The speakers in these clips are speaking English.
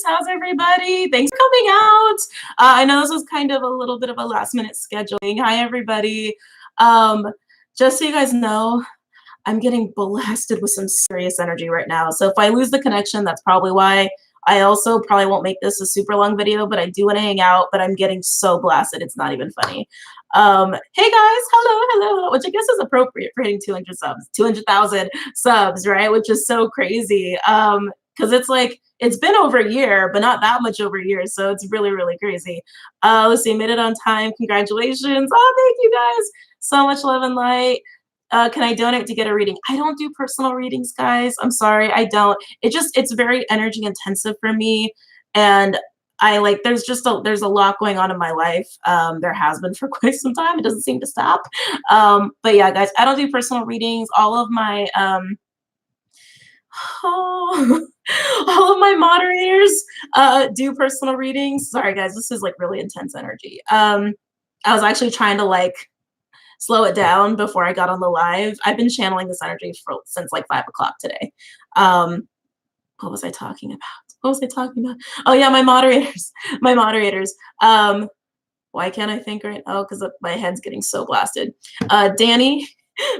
How's everybody? Thanks for coming out. I know this was kind of a little bit of a last minute scheduling. Hi, everybody. Just so you guys know, I'm getting blasted with some serious energy right now. So if I lose the connection, that's probably why. I also probably won't make this a super long video, but I do want to hang out, but I'm getting so blasted. It's not even funny. Hey guys, hello, which I guess is appropriate for hitting 200 subs, 200,000 subs, right? Which is so crazy. Because it's like, it's been over a year, but not that much over a year. So it's really, really crazy. Let's see, made it on time. Congratulations. Oh, thank you guys. So much love and light. Can I donate to get a reading? I don't do personal readings, guys. I'm sorry, I don't. It's very energy intensive for me. And I like, there's a lot going on in my life. There has been for quite some time. It doesn't seem to stop. But yeah, guys, I don't do personal readings. All of my, all of my moderators do personal readings. Sorry, guys, this is like really intense energy. I was actually trying to like slow it down before I got on the live. I've been channeling this energy since like 5 o'clock today. What was I talking about? Oh yeah, my moderators. Why can't I think right now? Because my head's getting so blasted. Danny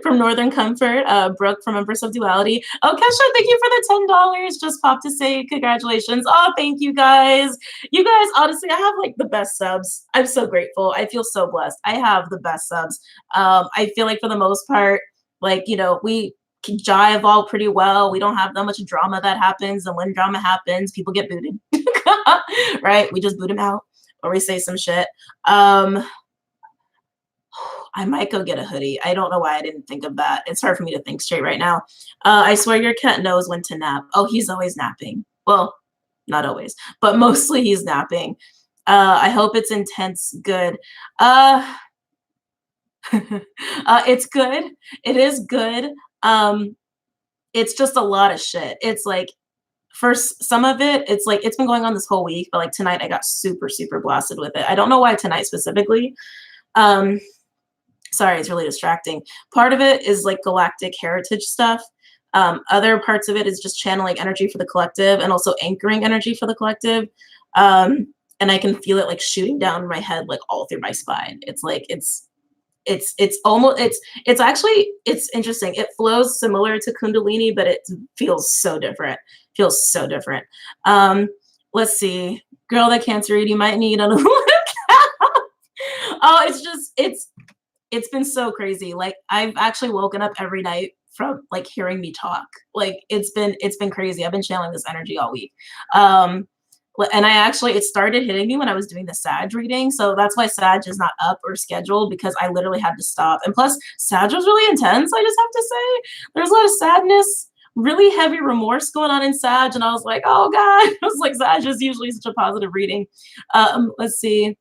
from Northern Comfort, Brooke from Empress of Duality. Oh, Kesha, thank you for the $10. Just popped to say congratulations. Oh, thank you guys. You guys, honestly, I have like the best subs. I'm so grateful. I feel so blessed. I have the best subs. I feel like for the most part, like, you know, we can jive all pretty well. We don't have that much drama that happens. And when drama happens, people get booted, right? We just boot them out or we say some shit. I might go get a hoodie. I don't know why I didn't think of that. It's hard for me to think straight right now. I swear your cat knows when to nap. Oh, he's always napping. Well, not always, but mostly he's napping. I hope it's intense good. It's good. It is good. It's just a lot of shit. It's like, for some of it, it's like, it's been going on this whole week, but like tonight I got super, super blasted with it. I don't know why tonight specifically. Sorry, it's really distracting. Part of it is like galactic heritage stuff. Other parts of it is just channeling energy for the collective and also anchoring energy for the collective. And I can feel it like shooting down my head, like all through my spine. It's like, it's interesting. It flows similar to Kundalini, but it feels so different. Let's see. Girl, that cancer read, you might need a little. Oh, it's been so crazy. Like I've actually woken up every night from like hearing me talk. Like it's been crazy. I've been channeling this energy all week. And it started hitting me when I was doing the Sag reading. So that's why Sag is not up or scheduled, because I literally had to stop. And plus Sag was really intense. I just have to say there's a lot of sadness, really heavy remorse going on in Sag. And I was like, oh God, I was like, Sag is usually such a positive reading. Let's see.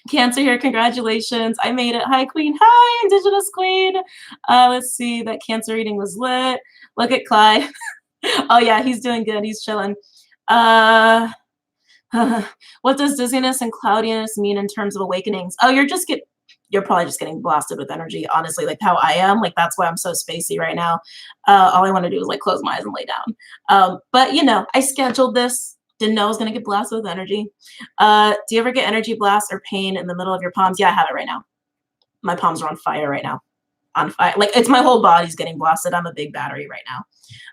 Cancer here, congratulations. I made it. Hi, Queen. Hi, Indigenous Queen. Let's see, that Cancer reading was lit. Look at Clyde. Oh yeah, he's doing good. He's chilling. What does dizziness and cloudiness mean in terms of awakenings? Oh, you're probably just getting blasted with energy, honestly, like how I am. Like that's why I'm so spacey right now. All I want to do is like close my eyes and lay down. But you know, I scheduled this. Didn't know I was gonna get blasted with energy. Do you ever get energy blast or pain in the middle of your palms? Yeah, I have it right now. My palms are on fire right now. On fire. Like it's my whole body's getting blasted. I'm a big battery right now.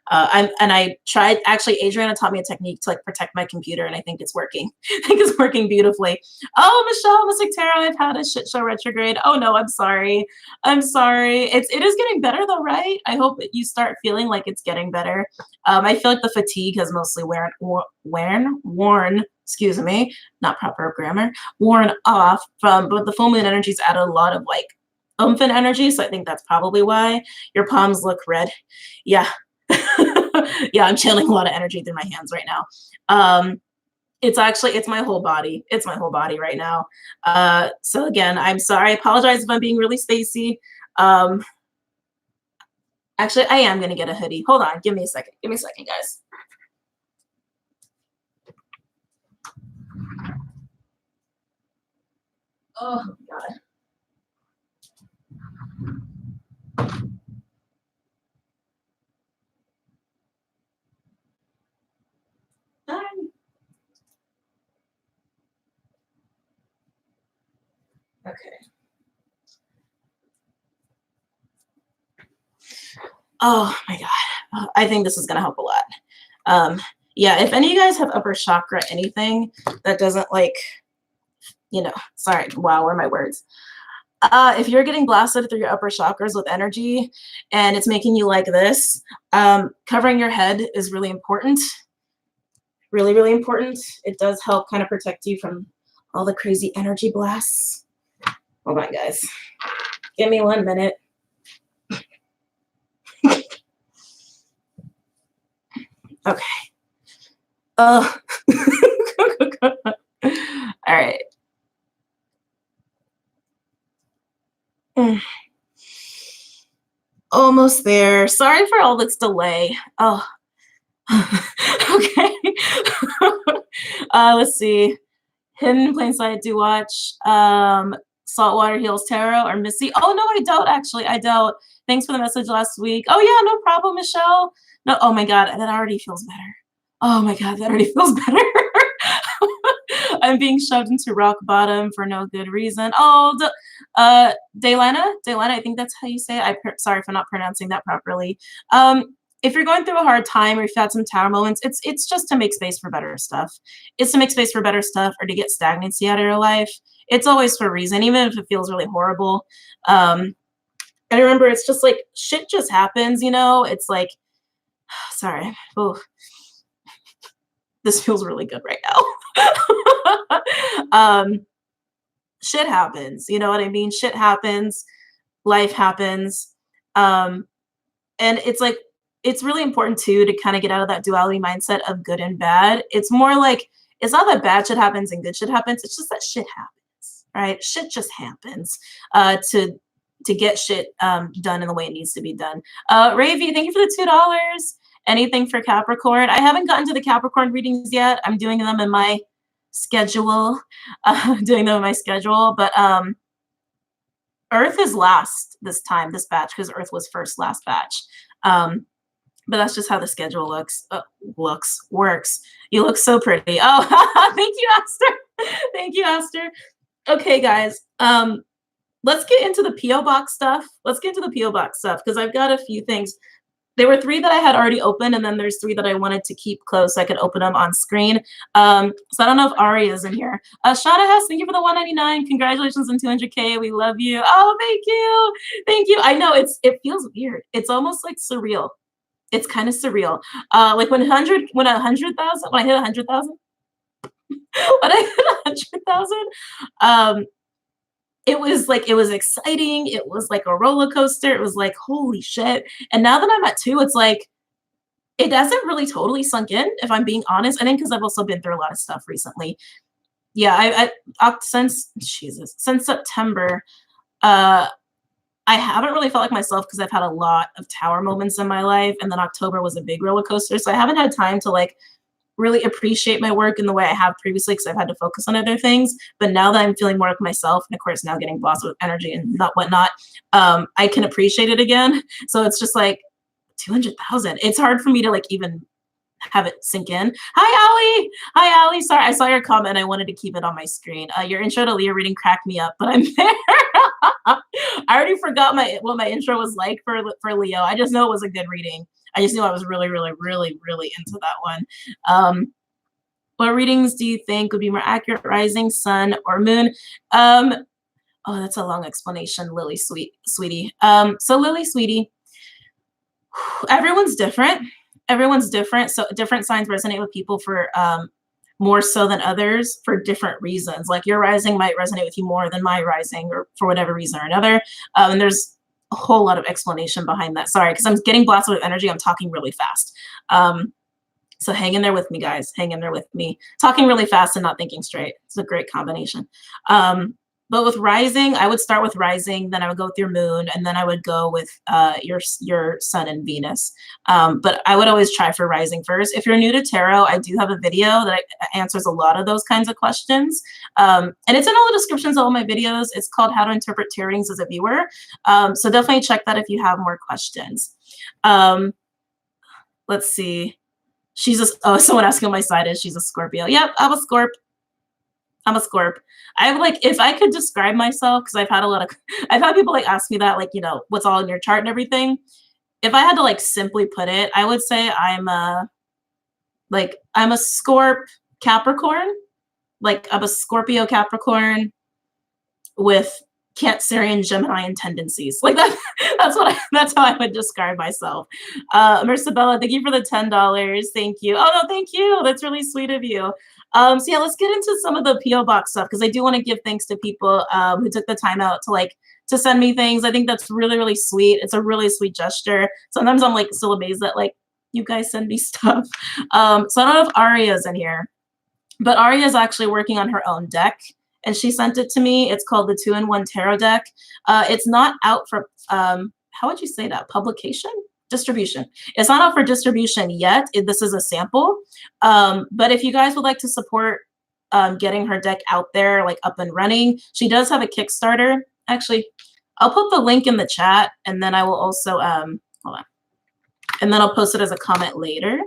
I tried, actually, Adriana taught me a technique to like protect my computer, and I think it's working. I think it's working beautifully. Oh, Michelle, Mystic Tarot, I've had a shit show retrograde. Oh no, I'm sorry. I'm sorry. It is getting better though, right? I hope that you start feeling like it's getting better. I feel like the fatigue has mostly worn, excuse me, not proper grammar, worn off from, but the full moon energy's added a lot of like oomph and energy. So I think that's probably why your palms look red. Yeah. Yeah, I'm channeling a lot of energy through my hands right now. It's my whole body. It's my whole body right now. So again, I'm sorry. I apologize if I'm being really spacey. Actually, I am going to get a hoodie. Hold on. Give me a second. Give me a second, guys. Oh, God. Okay. Oh my God. I think this is going to help a lot. Yeah, if any of you guys have upper chakra anything that doesn't like, you know, sorry, wow, where are my words? If you're getting blasted through your upper chakras with energy and it's making you like this, covering your head is really important. Really, really important. It does help kind of protect you from all the crazy energy blasts. Hold on, guys. Give me 1 minute. Okay. All right. Almost there. Sorry for all this delay. Oh, okay. Let's see. Hidden in Plain Sight, do watch. Saltwater Heals Tarot or Missy. Oh, no, I don't actually. I don't. Thanks for the message last week. Oh, yeah, no problem, Michelle. No, oh my God, that already feels better. Oh my God, that already feels better. I'm being shoved into rock bottom for no good reason. Oh, Daylana, I think that's how you say it. Sorry for not pronouncing that properly. If you're going through a hard time or you've had some tower moments, it's just to make space for better stuff. It's to make space for better stuff or to get stagnancy out of your life. It's always for a reason, even if it feels really horrible. And remember, it's just like shit just happens, you know? It's like, sorry. Oh, this feels really good right now. Shit happens, you know what I mean? Shit happens, life happens. And it's like, it's really important too to kind of get out of that duality mindset of good and bad. It's more like, it's not that bad shit happens and good shit happens. It's just that shit happens, right? Shit just happens to get shit done in the way it needs to be done. Ravy, thank you for the $2. Anything for Capricorn? I haven't gotten to the Capricorn readings yet. I'm doing them in my schedule. But Earth is last this time, this batch, because Earth was first last batch. But that's just how the schedule works. You look so pretty. Oh, thank you, Aster. Thank you, Aster. Okay, guys. Let's get into the P.O. Box stuff. Because I've got a few things. There were 3 that I had already opened, and then there's 3 that I wanted to keep closed so I could open them on screen. So I don't know if Ari is in here. Shauna Hess, thank you for the $199. Congratulations on 200K. We love you. Oh, thank you. Thank you. I know it feels weird. It's almost like surreal. It's kind of surreal. Like when I hit 100,000, when I hit 100,000, it was exciting. It was like a roller coaster. It was like, holy shit. And now that I'm at 2, it's like, it hasn't really totally sunk in, if I'm being honest. I think because I've also been through a lot of stuff recently. Yeah, since September, I haven't really felt like myself because I've had a lot of tower moments in my life. And then October was a big roller coaster. So I haven't had time to like really appreciate my work in the way I have previously because I've had to focus on other things. But now that I'm feeling more like myself, and of course now getting blasted with energy and whatnot, I can appreciate it again. So it's just like 200,000. It's hard for me to like even have it sink in. Hi, Allie. Sorry, I saw your comment. I wanted to keep it on my screen. Your intro to Leo reading cracked me up, but I'm there. I already forgot what my intro was like for Leo. I just know it was a good reading. I just knew I was really, really, really, really into that one. What readings do you think would be more accurate, rising, sun, or moon? Oh, that's a long explanation, Lily, sweetie. So Lily, sweetie, everyone's different. So different signs resonate with people for more so than others for different reasons. Like your rising might resonate with you more than my rising, or for whatever reason or another. And there's a whole lot of explanation behind that. Sorry, because I'm getting blasted with energy. I'm talking really fast. So hang in there with me, guys. Hang in there with me. Talking really fast and not thinking straight. It's a great combination. But with rising, I would start with rising, then I would go with your moon, and then I would go with your sun and Venus. But I would always try for rising first. If you're new to tarot, I do have a video that answers a lot of those kinds of questions. And it's in all the descriptions of all my videos. It's called How to Interpret Tarot Readings as a Viewer. So definitely check that if you have more questions. Let's see. Someone asking what my side is. She's a Scorpio. Yep, I'm a Scorp. I'm a Scorp. I'm like, if I could describe myself, because I've had a lot of, I've had people like ask me that, like, you know, what's all in your chart and everything. If I had to like simply put it, I would say I'm a Scorp Capricorn. Like I'm a Scorpio Capricorn with Cancerian Gemini tendencies. Like that, that's how I would describe myself. Mercibella, thank you for the $10. Thank you. Oh no, thank you. That's really sweet of you. So yeah, let's get into some of the PO box stuff because I do want to give thanks to people who took the time out to send me things. I think that's really, really sweet. It's a really sweet gesture. Sometimes I'm like still amazed that like you guys send me stuff. So I don't know if Aria's in here, but Aria is actually working on her own deck. And she sent it to me. It's called the 2-in-1 Tarot deck. It's not out for, how would you say that? Publication? Distribution. It's not out for distribution yet. This is a sample. But if you guys would like to support getting her deck out there, like up and running, she does have a Kickstarter. Actually, I'll put the link in the chat and then I will also, hold on. And then I'll post it as a comment later.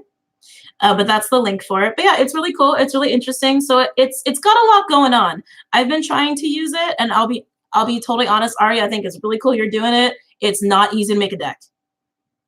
But that's the link for it. But yeah, it's really cool. It's really interesting. So it's got a lot going on. I've been trying to use it, and I'll be totally honest, Ari, I think it's really cool you're doing it. It's not easy to make a deck.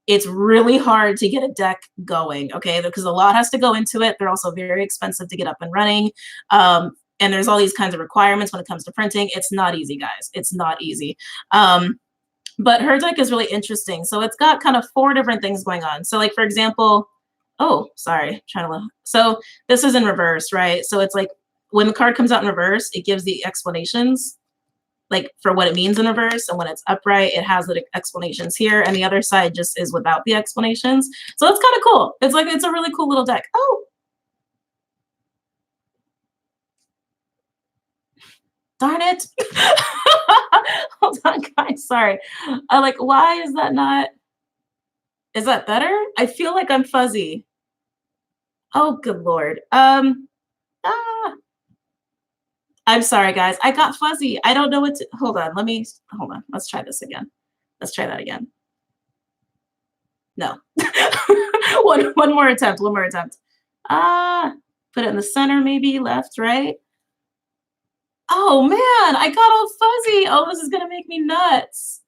It's really hard to get a deck going, okay? Because a lot has to go into it. They're also very expensive to get up and running. And there's all these kinds of requirements when it comes to printing. It's not easy, guys. It's not easy. But her deck is really interesting. So it's got kind of 4 different things going on. So like, for example, oh, sorry, trying to look. So this is in reverse, right? So it's like when the card comes out in reverse, it gives the explanations like for what it means in reverse. And when it's upright, it has the explanations here. And the other side just is without the explanations. So it's kind of cool. It's like, it's a really cool little deck. Oh, darn it. Hold on, guys, sorry. Like, why is that not, is that better? I feel like I'm fuzzy. Oh, good Lord. I'm sorry, guys. I got fuzzy. I don't know what to, hold on. Hold on. Let's try this again. Let's try that again. No. One more attempt. Put it in the center, maybe left, right? Oh man, I got all fuzzy. Oh, this is gonna make me nuts.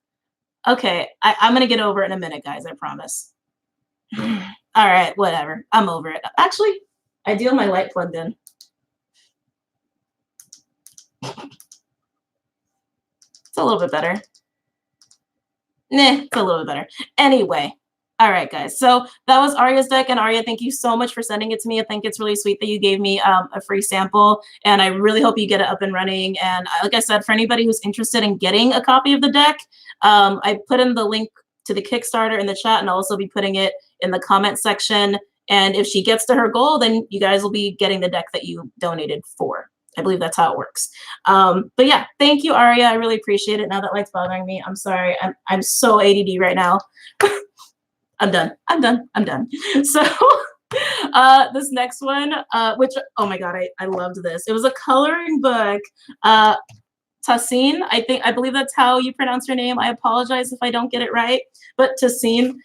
Okay, I'm gonna get over it in a minute, guys. I promise. All right, whatever. I'm over it. Actually, I do have my light plugged in. It's a little bit better. Nah, it's a little bit better. Anyway, all right, guys. So that was Aria's deck. And Aria, thank you so much for sending it to me. I think it's really sweet that you gave me a free sample. And I really hope you get it up and running. And like I said, for anybody who's interested in getting a copy of the deck, I put in the link to the Kickstarter in the chat, and I'll also be putting it in the comment section. And if she gets to her goal, then you guys will be getting the deck that you donated for. I believe that's how it works. But yeah, thank you, Aria. I really appreciate it. Now that light's bothering me, I'm sorry. I'm so ADD right now. I'm done. So this next one, which, oh my God, I loved this. It was a coloring book. Tassine, I believe that's how you pronounce her name. I apologize if I don't get it right. But Tassine,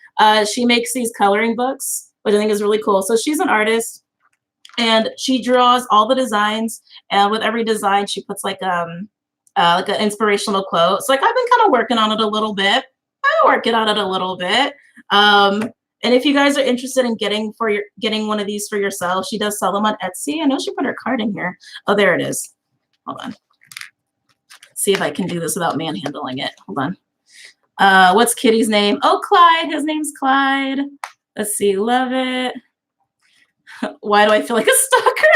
she makes these coloring books, which I think is really cool. So she's an artist, and she draws all the designs. And with every design, she puts like an inspirational quote. So like I've been kind of working on it a little bit. And if you guys are interested in getting one of these for yourself, she does sell them on Etsy. I know she put her card in here. Oh, there it is. Hold on. See if I can do this without manhandling it. Hold on. What's Kitty's name? Oh, Clyde. His name's Clyde. Let's see. Love it. Why do I feel like a stalker?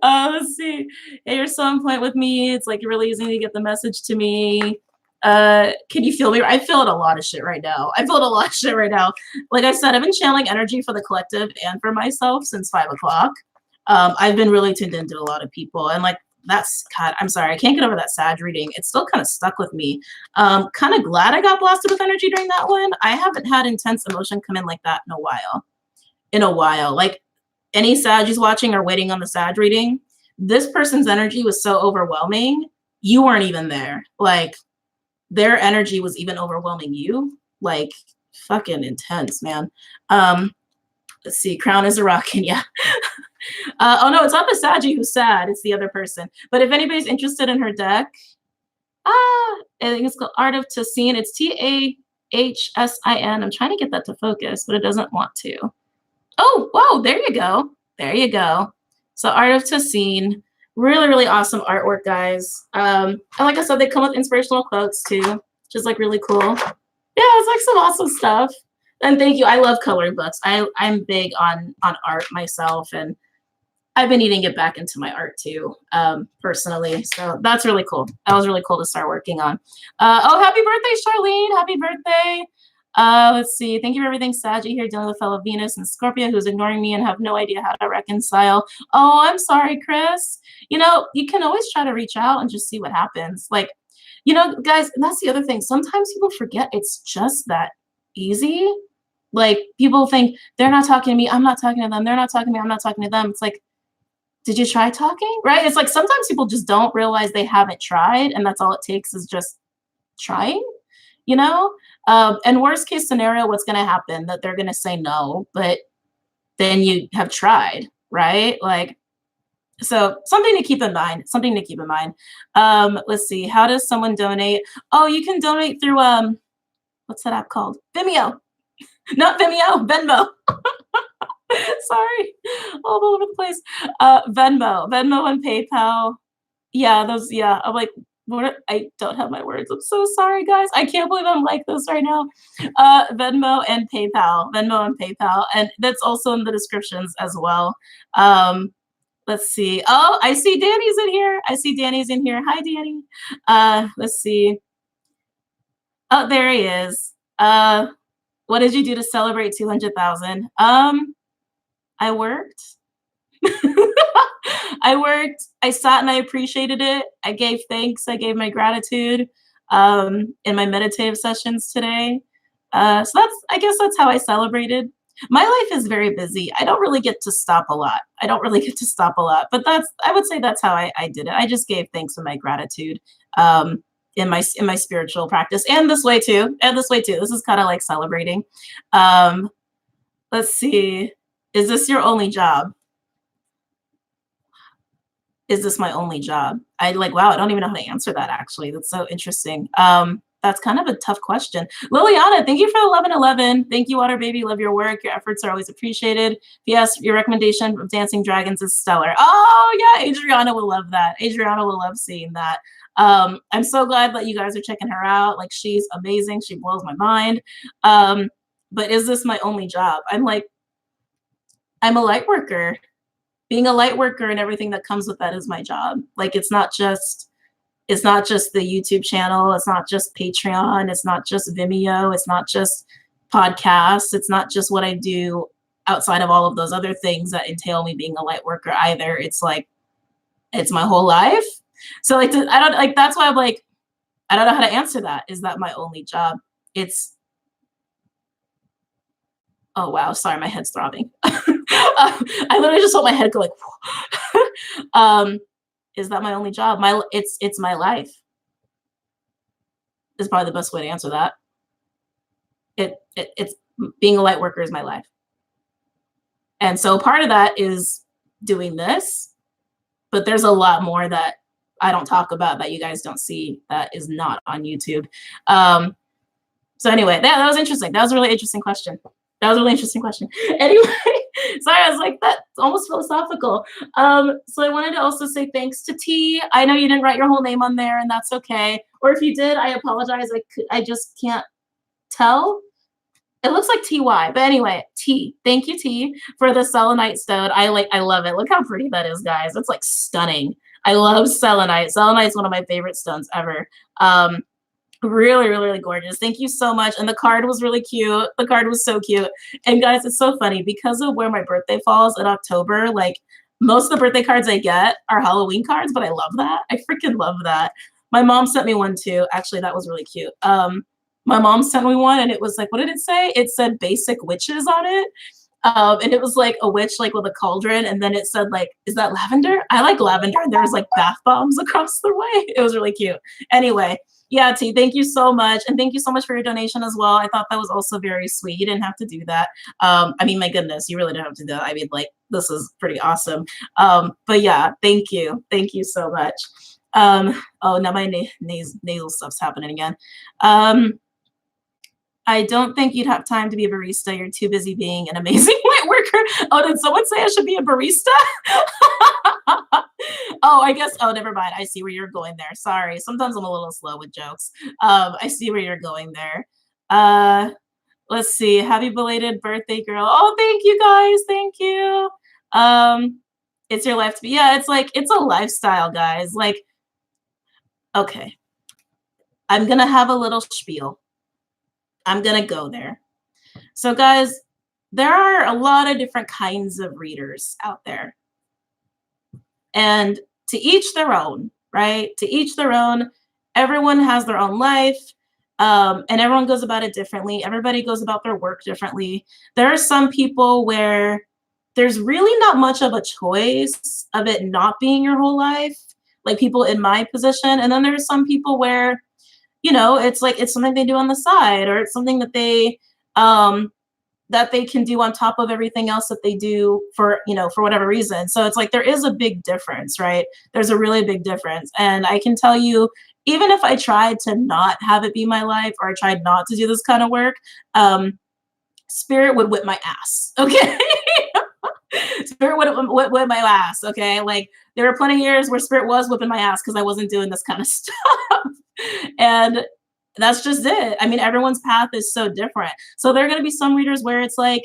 Let's see. Hey, you're so on point with me. It's like really easy to get the message to me. Can you feel me? I feel a lot of shit right now. Like I said, I've been channeling energy for the collective and for myself since 5 o'clock. I've been really tuned into a lot of people, and like that's, God, I'm sorry, I can't get over that Sag reading. It's still kind of stuck with me. Kind of glad I got blasted with energy during that one. I haven't had intense emotion come in like that in a while. Like any Saggies watching or waiting on the Sag reading, this person's energy was so overwhelming. You weren't even there. Like their energy was even overwhelming you. Like fucking intense, man. Let's see. Crown is a rockin'. Yeah. Oh no, it's not the Saggy who's sad. It's the other person. But if anybody's interested in her deck, I think it's called Art of Tassin. It's Tahssin. I'm trying to get that to focus, but it doesn't want to. Oh, whoa, there you go. There you go. So Art of Tassin. Really, really awesome artwork, guys. And like I said, they come with inspirational quotes too, which is like really cool. Yeah, it's like some awesome stuff. And thank you. I love coloring books. I'm big on art myself, and I've been needing to get back into my art too, personally. So that's really cool. That was really cool to start working on. Oh, happy birthday, Charlene. Happy birthday. Let's see. Thank you for everything, Saggy here, dealing with fellow Venus and Scorpio who's ignoring me and have no idea how to reconcile. Oh, I'm sorry, Chris. You know, you can always try to reach out and just see what happens. Like, you know, guys, and that's the other thing. Sometimes people forget it's just that easy. Like, people think they're not talking to me, I'm not talking to them. They're not talking to me, I'm not talking to them. It's like, did you try talking? Right? It's like sometimes people just don't realize they haven't tried, and that's all it takes is just trying, you know? And worst case scenario, what's going to happen? That they're going to say no, but then you have tried, right? Like, so something to keep in mind, something to keep in mind. Let's see. How does someone donate? Oh, you can donate through, what's that app called? Vimeo. Not Vimeo, Venmo. Sorry, all over the place. Venmo and PayPal. Yeah, those, yeah. I'm like, I don't have my words. I'm so sorry, guys. I can't believe I'm like this right now. Venmo and PayPal. And that's also in the descriptions as well. Let's see. Oh, I see Danny's in here. Hi, Danny. Let's see. Oh, there he is. What did you do to celebrate 200,000? I worked. I sat and I appreciated it. I gave thanks. I gave my gratitude in my meditative sessions today. So I guess that's how I celebrated. My life is very busy. I don't really get to stop a lot. But I would say that's how I did it. I just gave thanks and my gratitude in my spiritual practice, and this way too. This is kind of like celebrating. Let's see. Is this your only job? Is this my only job? Wow, I don't even know how to answer that, actually. That's so interesting. That's kind of a tough question. Liliana, thank you for 1111. Thank you, WaterBaby. Love your work. Your efforts are always appreciated. Yes, your recommendation of Dancing Dragons is stellar. Oh, yeah, Adriana will love that. Adriana will love seeing that. I'm so glad that you guys are checking her out. Like, she's amazing. She blows my mind. But is this my only job? I'm a light worker. Being a light worker and everything that comes with that is my job. Like, it's not just the YouTube channel. It's not just Patreon. It's not just Vimeo. It's not just podcasts. It's not just what I do outside of all of those other things that entail me being a light worker either. It's like, it's my whole life. So like, that's why I'm like, I don't know how to answer that. Is that my only job? Oh, wow. Sorry, my head's throbbing. I literally just felt my head go like, is that my only job? It's my life. Is probably the best way to answer that. It's being a light worker is my life. And so part of that is doing this, but there's a lot more that I don't talk about that you guys don't see that is not on YouTube. So anyway, that was interesting. That was a really interesting question. Anyway, sorry, I was like, that's almost philosophical. So I wanted to also say thanks to T. I know you didn't write your whole name on there, and that's okay. Or if you did, I apologize. I just can't tell. It looks like TY, but anyway, T. Thank you, T, for the selenite stone. I love it. Look how pretty that is, guys. It's like stunning. I love selenite. Selenite is one of my favorite stones ever. Really, really, really gorgeous. Thank you so much. And the card was really cute. The card was so cute. And guys, it's so funny because of where my birthday falls in October. Like, most of the birthday cards I get are Halloween cards, but I love that. I freaking love that. My mom sent me one too. Actually, that was really cute. My mom sent me one, and it was like, what did it say? It said basic witches on it. And it was like a witch, like with a cauldron. And then it said, like, is that lavender? I like lavender. And there was like bath bombs across the way. It was really cute. Anyway, Yeah, T, thank you so much. And thank you so much for your donation as well. I thought that was also very sweet. You didn't have to do that. I mean, my goodness, you really didn't have to do that. I mean, like, this is pretty awesome. But yeah, thank you. Thank you so much. Oh, now my nasal stuff's happening again. I don't think you'd have time to be a barista. You're too busy being an amazing light worker. Oh, did someone say I should be a barista? Oh, I guess, oh, never mind. I see where you're going there. Sorry. Sometimes I'm a little slow with jokes. I see where you're going there. Let's see. Happy belated birthday, girl. Oh, thank you guys. Thank you. It's your life to be. Yeah, it's like, it's a lifestyle, guys. Like, okay. I'm going to have a little spiel. I'm going to go there. So guys, there are a lot of different kinds of readers out there. And to each their own, right? To each their own. Everyone has their own life. And everyone goes about it differently. Everybody goes about their work differently. There are some people where there's really not much of a choice of it not being your whole life, like people in my position. And then there's some people where, you know, it's like it's something they do on the side, or it's something that they can do on top of everything else that they do for, you know, for whatever reason. So it's like there is a big difference, right? There's a really big difference. And I can tell you, even if I tried to not have it be my life, or I tried not to do this kind of work, spirit would whip my ass, okay? Spirit would whip my ass, okay? Like, there were plenty of years where spirit was whipping my ass because I wasn't doing this kind of stuff. And that's just it. I mean, everyone's path is so different. So there are going to be some readers where it's like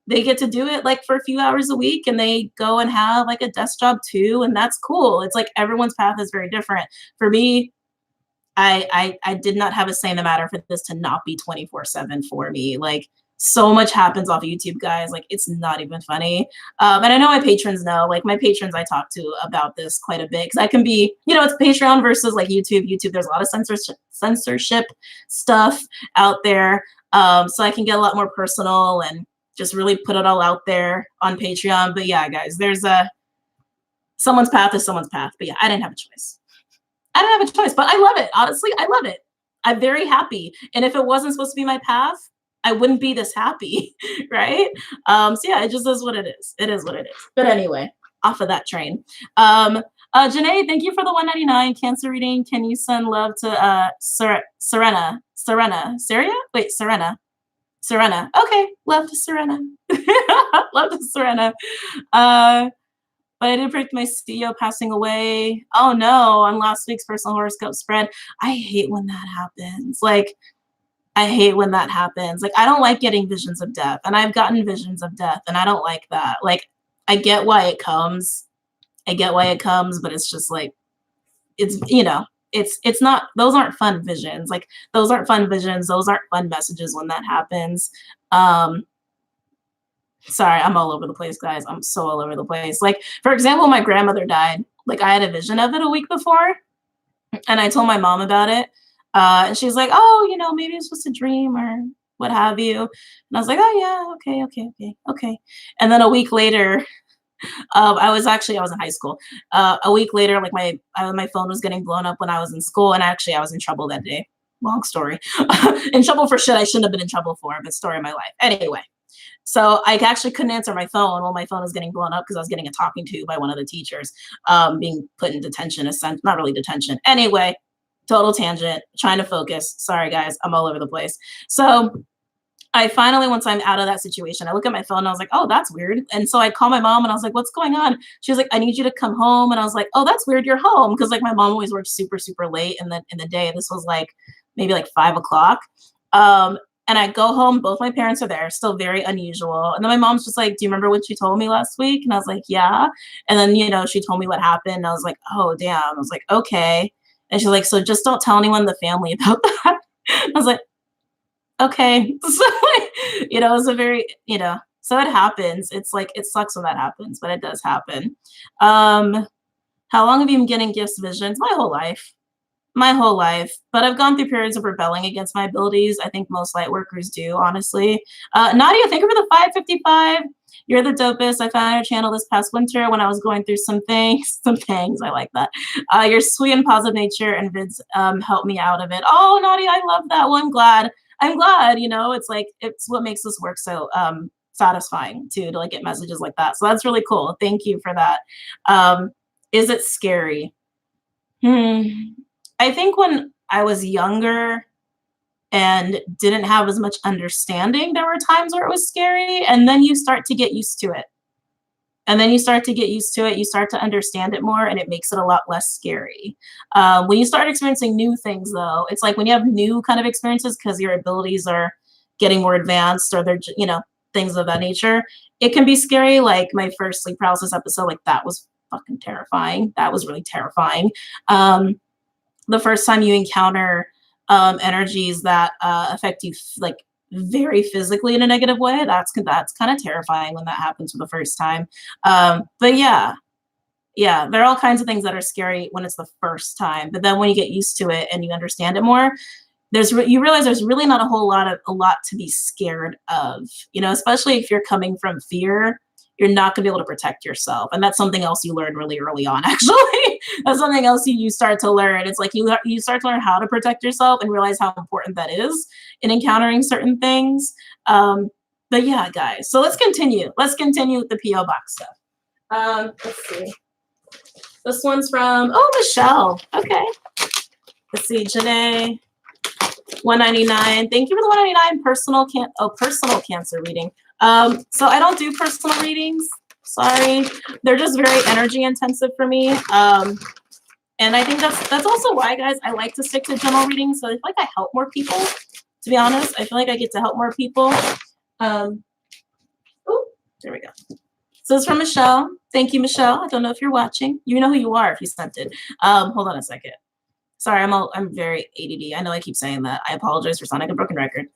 they get to do it like for a few hours a week, and they go and have like a desk job too, and that's cool. It's like everyone's path is very different. For me, I did not have a say in the matter for this to not be 24/7 for me. Like, so much happens off of YouTube, guys. Like, it's not even funny. And I know my patrons know, like my patrons I talk to about this quite a bit, because I can be, you know, it's Patreon versus like YouTube. There's a lot of censorship stuff out there. So I can get a lot more personal and just really put it all out there on Patreon. But yeah, guys, there's someone's path is someone's path. But yeah, I didn't have a choice. I didn't have a choice, but I love it. Honestly, I love it. I'm very happy. And if it wasn't supposed to be my path, I wouldn't be this happy, right? So yeah, it just is what it is. It is what it is. But anyway, off of that train. Janae, thank you for the $1.99 cancer reading. Can you send love to Serena? Wait, Serena. Okay, love to Serena. Love to Serena. But I did predict my CEO passing away. Oh no, on last week's personal horoscope spread. I hate when that happens. Like, I hate when that happens. Like, I don't like getting visions of death, and I've gotten visions of death, and I don't like that. Like, I get why it comes. But it's just like, it's, you know, it's not, those aren't fun visions. Like, those aren't fun visions. Those aren't fun messages when that happens. Sorry, I'm all over the place, guys. I'm so all over the place. Like, for example, my grandmother died. Like, I had a vision of it a week before, and I told my mom about it. And she's like, oh, you know, maybe it's just a dream or what have you. And I was like, oh yeah, okay. And then a week later, I was in high school. A week later, like my phone was getting blown up when I was in school, and actually I was in trouble that day. Long story. In trouble for shit I shouldn't have been in trouble for, but story of my life. Anyway. So I actually couldn't answer my phone while my phone was getting blown up because I was getting a talking to by one of the teachers, being put in detention, not really detention. Anyway, total tangent, trying to focus. Sorry, guys, I'm all over the place. So I finally, once I'm out of that situation, I look at my phone and I was like, oh, that's weird. And so I call my mom and I was like, what's going on? She was like, I need you to come home. And I was like, oh, that's weird. You're home. Because like my mom always works super, super late in the day. This was like maybe like 5 o'clock. And I go home, both my parents are there, still very unusual. And then my mom's just like, do you remember what you told me last week? And I was like, yeah. And then, you know, she told me what happened. And I was like, oh, damn. I was like, okay. And she's like, so just don't tell anyone in the family about that. I was like, okay. So, like, you know, it's a very, you know, so it happens. It's like, it sucks when that happens, but it does happen. How long have you been getting gifts, visions? My whole life. my whole life, but I've gone through periods of rebelling against my abilities. I think most light workers do, honestly. Nadia, thank you for the 555. You're the dopest. I found your channel this past winter when I was going through some things. Some things, I like that. Your sweet and positive nature and vids helped me out of it. Oh, Nadia, I love that. Well, I'm glad, you know, it's like, it's what makes this work so satisfying too, to like get messages like that. So that's really cool. Thank you for that. Is it scary? I think when I was younger and didn't have as much understanding, there were times where it was scary, and then you start to get used to it. And then you start to get used to it, you start to understand it more, and it makes it a lot less scary. When you start experiencing new things, though, it's like when you have new kind of experiences because your abilities are getting more advanced or they're, you know, things of that nature, it can be scary. Like my first sleep paralysis episode, like that was fucking terrifying. That was really terrifying. The first time you encounter energies that affect you like very physically in a negative way, that's kind of terrifying when that happens for the first time. But yeah, there are all kinds of things that are scary when it's the first time, but then when you get used to it and you understand it more, you realize there's really not a lot to be scared of, you know, especially if you're coming from fear. You're not going to be able to protect yourself. And that's something else you learned really early on, actually. That's something else you start to learn. It's like you start to learn how to protect yourself and realize how important that is in encountering certain things. But yeah, guys, so let's continue. Let's continue with the P.O. Box stuff. Let's see. This one's from, Michelle. Okay. Let's see, Janae. 199. Thank you for the 199 personal cancer reading. So I don't do personal readings. Sorry. They're just very energy intensive for me. And I think that's also why, guys, I like to stick to general readings. So I feel like I help more people, to be honest. I feel like I get to help more people. There we go. So it's from Michelle. Thank you, Michelle. I don't know if you're watching. You know who you are if you sent it. Hold on a second. Sorry, I'm very ADD. I know I keep saying that. I apologize for sounding like a broken record.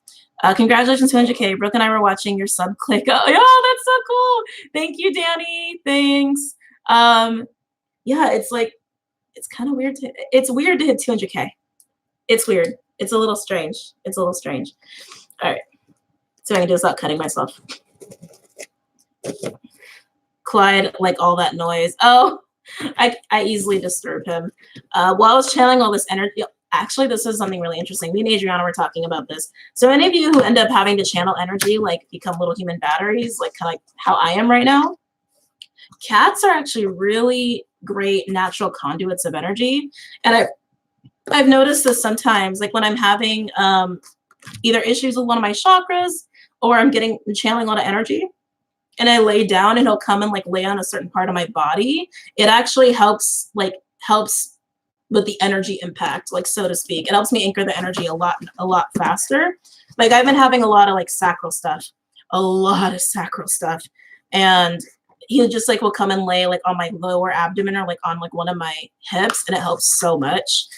Congratulations, 200K. Brooke and I were watching your sub click. Oh, yeah, that's so cool. Thank you, Danny. Thanks. Yeah, it's like, it's kind of weird. It's weird to hit 200K. It's weird. It's a little strange. It's a little strange. All right. So I can do this without cutting myself. Clyde, like all that noise. Oh, I easily disturb him. While I was channeling all this energy, actually, this is something really interesting. Me and Adriana were talking about this. So any of you who end up having to channel energy, like become little human batteries, like kind of like how I am right now, cats are actually really great natural conduits of energy. And I've noticed this sometimes, like when I'm having either issues with one of my chakras or I'm channeling a lot of energy, and I lay down and he'll come and like lay on a certain part of my body, it actually helps with the energy impact, like so to speak. It helps me anchor the energy a lot faster. Like I've been having a lot of like sacral stuff, and he just like will come and lay like on my lower abdomen or like on like one of my hips, and it helps so much.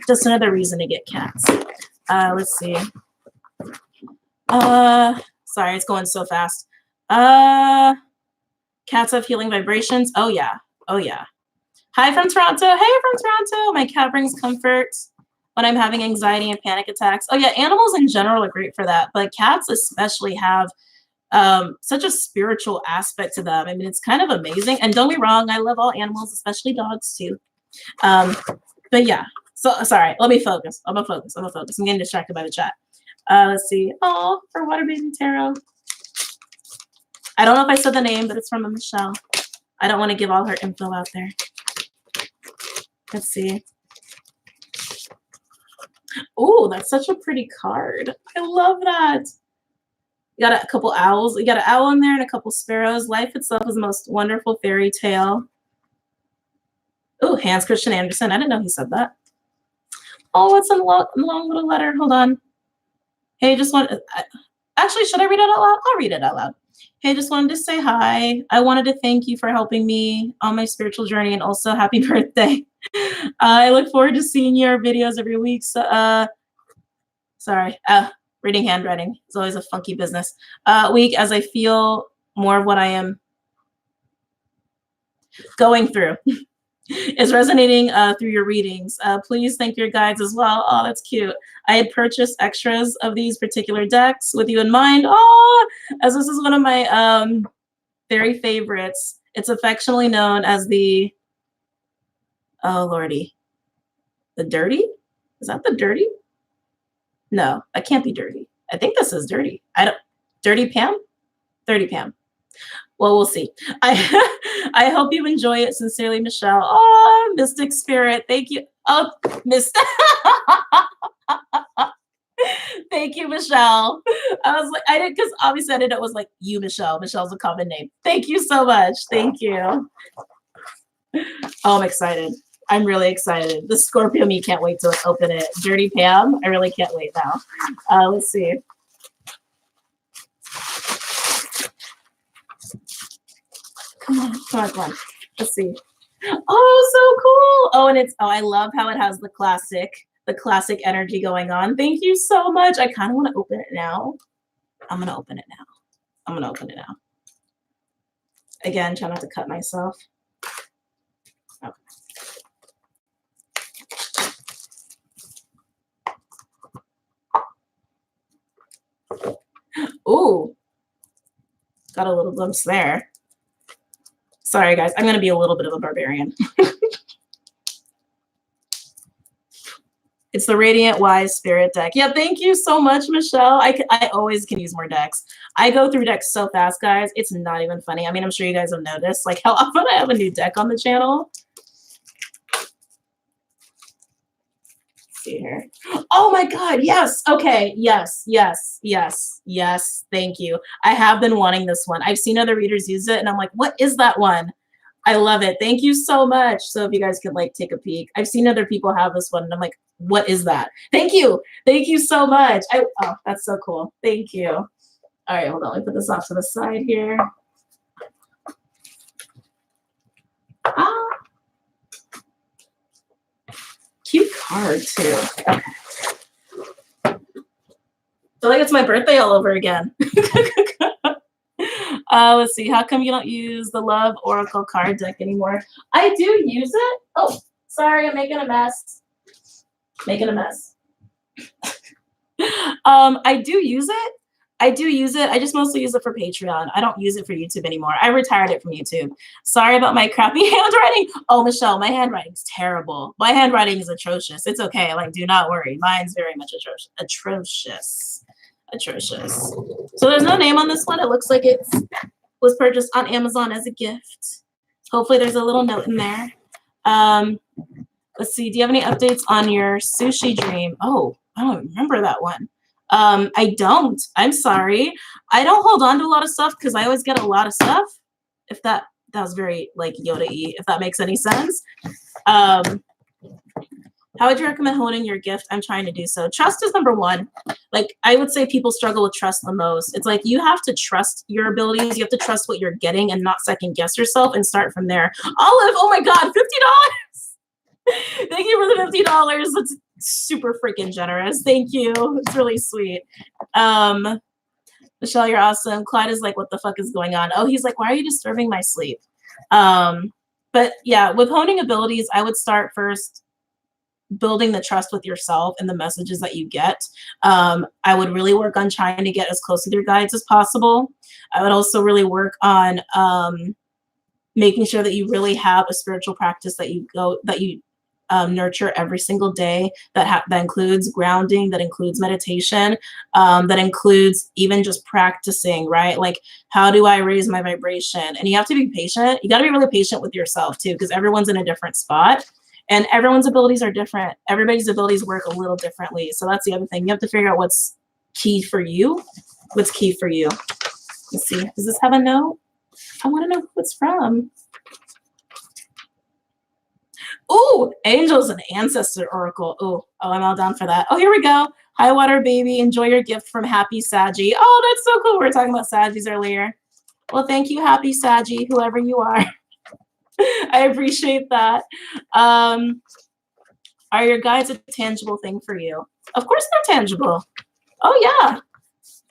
Just another reason to get cats. Let's see. Sorry, it's going so fast. Cats have healing vibrations. Oh yeah. Hi from Toronto. Hey from Toronto. My cat brings comfort when I'm having anxiety and panic attacks. Oh yeah, animals in general are great for that, but cats especially have such a spiritual aspect to them. I mean, it's kind of amazing. And don't be wrong, I love all animals, especially dogs too. But yeah. So sorry, let me focus. I'm gonna focus. I'm getting distracted by the chat. Let's see. Oh, for WaterBaby Tarot. I don't know if I said the name, but it's from a Michelle. I don't want to give all her info out there. Let's see. Oh, that's such a pretty card. I love that. You got a couple owls. You got an owl in there and a couple sparrows. Life itself is the most wonderful fairy tale. Oh, Hans Christian Andersen. I didn't know he said that. Oh, it's a long little letter. Hold on. Hey, actually, should I read it out loud? I'll read it out loud. Hey, just wanted to say hi. I wanted to thank you for helping me on my spiritual journey, and also happy birthday. I look forward to seeing your videos every week. So, sorry, reading handwriting is always a funky business. Week as I feel more of what I am going through. is resonating through your readings. Please thank your guides as well. Oh, that's cute. I had purchased extras of these particular decks with you in mind. Oh, as this is one of my very favorites. It's affectionately known as the, oh lordy, the dirty? Is that the dirty? No, that can't be dirty. I think this is dirty. Dirty Pam? Dirty Pam. Well, we'll see. I hope you enjoy it. Sincerely, Michelle. Oh, Mystic Spirit. Thank you. Oh, Mystic. Thank you, Michelle. I was like, I didn't, because obviously I didn't know it was like you, Michelle. Michelle's a common name. Thank you so much. Thank you. Oh, I'm excited. I'm really excited. The Scorpio me can't wait to open it. Dirty Pam. I really can't wait now. Let's see. Come on, come on, come on. Let's see. Oh, so cool. Oh, and it's, oh, I love how it has the classic energy going on. Thank you so much. I kind of want to open it now. I'm going to open it now. I'm going to open it now. Again, try not to cut myself. Okay. Ooh. Got a little glimpse there. Sorry, guys. I'm going to be a little bit of a barbarian. It's the Radiant Wise Spirit deck. Yeah, thank you so much, Michelle. I always can use more decks. I go through decks so fast, guys. It's not even funny. I mean, I'm sure you guys have noticed, like, how often I have a new deck on the channel. Let's see here. Oh, my God. Yes. Okay. Yes. Yes. Yes. Yes. Thank you. I have been wanting this one. I've seen other readers use it, and I'm like, what is that one? I love it. Thank you so much. So if you guys could like take a peek. I've seen other people have this one, and I'm like, what is that? Thank you. Thank you so much. Oh, that's so cool. Thank you. All right, hold on. Let me put this off to the side here. Ah. Cute card, too. Okay. I feel like it's my birthday all over again. Let's see. How come you don't use the Love Oracle card deck anymore? I do use it. Oh, sorry. I'm making a mess. Making a mess. I do use it. I do use it. I just mostly use it for Patreon. I don't use it for YouTube anymore. I retired it from YouTube. Sorry about my crappy handwriting. Oh, Michelle, my handwriting's terrible. My handwriting is atrocious. It's okay. Like, do not worry. Mine's very much atrocious. Atrocious. So there's no name on this one. It looks like it was purchased on Amazon as a gift. Hopefully there's a little note in there. Let's see. Do you have any updates on your sushi dream? Oh, I don't remember that one. I don't. I'm sorry. I don't hold on to a lot of stuff because I always get a lot of stuff. If that was very like Yoda-y, if that makes any sense. How would you recommend holding your gift? I'm trying to do so. Trust is number one. Like, I would say people struggle with trust the most. It's like you have to trust your abilities. You have to trust what you're getting and not second guess yourself and start from there. Olive, oh my God, $50. Thank you for the $50. That's super freaking generous. Thank you. It's really sweet. Michelle, you're awesome. Clyde is like, what the fuck is going on? Oh, he's like, why are you disturbing my sleep? But yeah, with honing abilities, I would start first building the trust with yourself and the messages that you get. I would really work on trying to get as close with your guides as possible. I would also really work on making sure that you really have a spiritual practice that you nurture every single day. That includes grounding, that includes meditation, that includes even just practicing, right? Like, how do I raise my vibration? And you have to be patient. You got to be really patient with yourself too, because everyone's in a different spot. And everyone's abilities are different. Everybody's abilities work a little differently. So that's the other thing. You have to figure out what's key for you. What's key for you? Let's see. Does this have a note? I want to know who it's from. Oh, Angels and Ancestor Oracle. Oh, I'm all down for that. Oh, here we go. Hi, WaterBaby. Enjoy your gift from Happy Saggy. Oh, that's so cool. We were talking about Saggies earlier. Well, thank you, Happy Saggy, whoever you are. I appreciate that. Are your guides a tangible thing for you? Of course they're tangible. Oh yeah.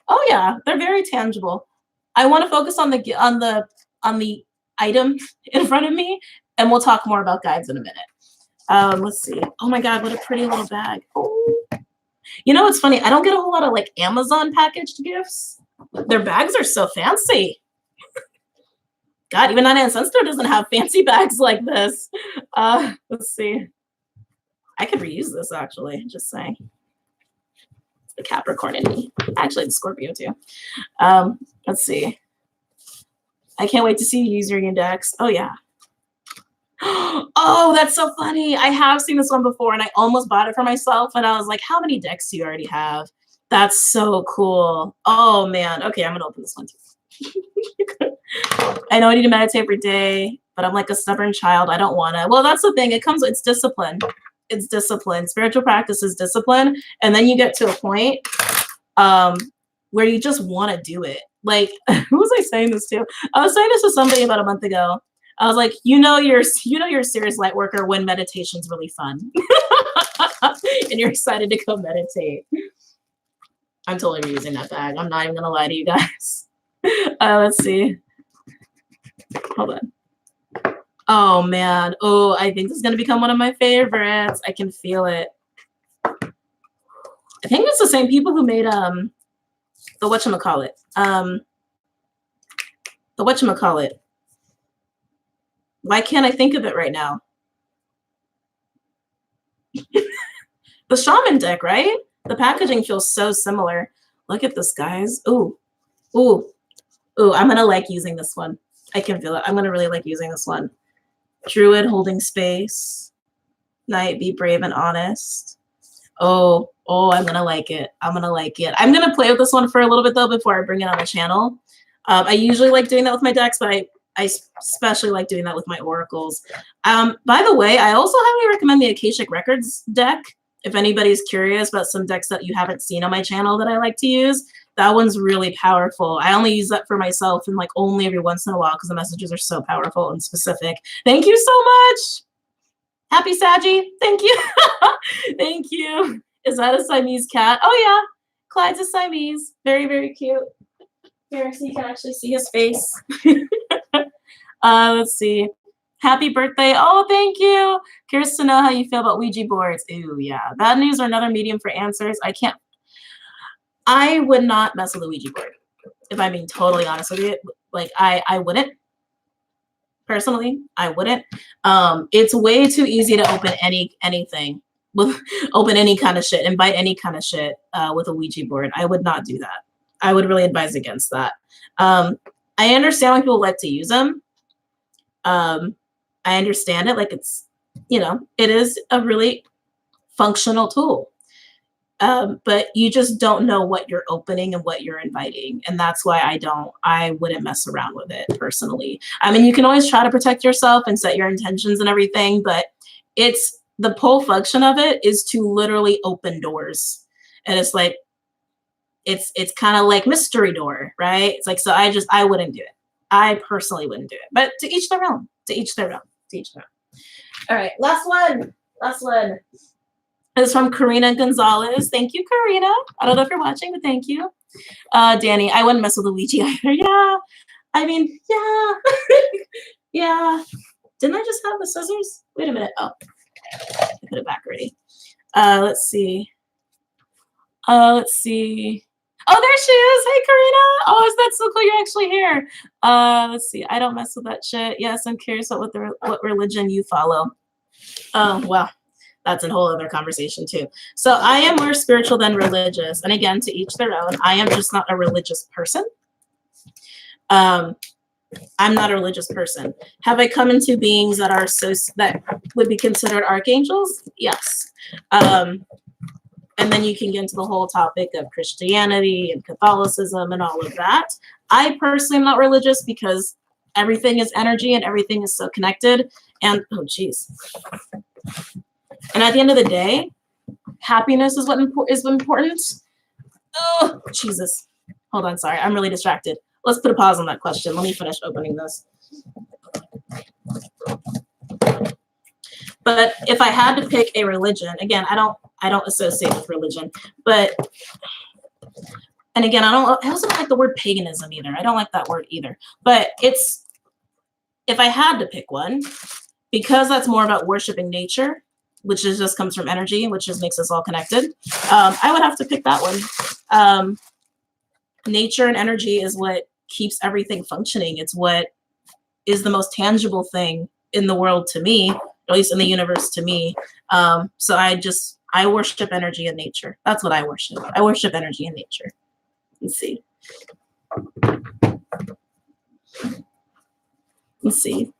Oh yeah, they're very tangible. I want to focus on the item in front of me. And we'll talk more about guides in a minute. Let's see. Oh my God, what a pretty little bag. Oh. You know, it's funny. I don't get a whole lot of like Amazon packaged gifts. Their bags are so fancy. God, even Nine Cent Store doesn't have fancy bags like this. Let's see. I could reuse this actually, just saying. It's the Capricorn in me. Actually, the Scorpio too. Let's see. I can't wait to see you use your index. Oh yeah. Oh, that's so funny. I have seen this one before and I almost bought it for myself. And I was like, how many decks do you already have? That's so cool. Oh man. Okay, I'm gonna open this one too. I know I need to meditate every day, but I'm like a stubborn child. I don't wanna. Well, that's the thing. It's discipline. It's discipline. Spiritual practice is discipline. And then you get to a point where you just want to do it. Like, who was I saying this to? I was saying this to somebody about a month ago. I was like, you're a serious light worker when meditation's really fun. And you're excited to go meditate. I'm totally reusing that bag. I'm not even gonna lie to you guys. Let's see. Hold on. Oh man. Oh, I think this is gonna become one of my favorites. I can feel it. I think it's the same people who made the whatchamacallit. The whatchamacallit. Why can't I think of it right now? The shaman deck, right? The packaging feels so similar. Look at this, guys. Ooh. Ooh. Ooh, I'm gonna like using this one. I can feel it. I'm gonna really like using this one. Druid holding space. Knight, be brave and honest. Oh, I'm gonna like it. I'm gonna like it. I'm gonna play with this one for a little bit though before I bring it on the channel. I usually like doing that with my decks, but I especially like doing that with my oracles. By the way, I also highly recommend the Akashic Records deck. If anybody's curious about some decks that you haven't seen on my channel that I like to use, that one's really powerful. I only use that for myself and like only every once in a while because the messages are so powerful and specific. Thank you so much. Happy Saggy. Thank you. Thank you. Is that a Siamese cat? Oh yeah. Clyde's a Siamese. Very, very cute. Here, so you can actually see his face. Let's see. Happy birthday. Oh, thank you. Curious to know how you feel about Ouija boards. Ooh, yeah. Bad news or another medium for answers. I would not mess with a Ouija board. If I'm being totally honest with you. Like, I wouldn't. Personally, I wouldn't. It's way too easy to open anything. Open any kind of shit. Invite any kind of shit with a Ouija board. I would not do that. I would really advise against that. I understand why people like to use them. I understand it. Like it's, it is a really functional tool. But you just don't know what you're opening and what you're inviting. And that's why I wouldn't mess around with it personally. I mean, you can always try to protect yourself and set your intentions and everything, but the whole function of it is to literally open doors. And it's like, it's kind of like mystery door, right? It's like, so I wouldn't do it. I personally wouldn't do it, but to each their own, to each their own, to each their own. All right, last one. This is from Karina Gonzalez. Thank you, Karina. I don't know if you're watching, but thank you. Danny, I wouldn't mess with the Ouija either. Yeah, I mean, yeah. Yeah. Didn't I just have the scissors? Wait a minute. Oh, I put it back already. Let's see. Oh, there she is. Hey, Karina. Oh, is that so cool? You're actually here. Let's see. I don't mess with that shit. Yes, I'm curious what religion you follow. Oh, well, that's a whole other conversation too. So I am more spiritual than religious. And again, to each their own. I am just not a religious person. I'm not a religious person. Have I come into beings that would be considered archangels? Yes. And then you can get into the whole topic of Christianity and Catholicism and all of that. I personally am not religious because everything is energy and everything is so connected. And, oh, geez. And at the end of the day, happiness is what is important. Oh, Jesus. Hold on, sorry. I'm really distracted. Let's put a pause on that question. Let me finish opening this. But if I had to pick a religion, again, I don't associate with religion, but, and again, I also don't like the word paganism either. I don't like that word either, but if I had to pick one, because that's more about worshiping nature, which is just comes from energy, which just makes us all connected. I would have to pick that one. Nature and energy is what keeps everything functioning. It's what is the most tangible thing in the world to me, at least in the universe to me. So I worship energy and nature. That's what I worship. I worship energy and nature. Let's see. Let's see.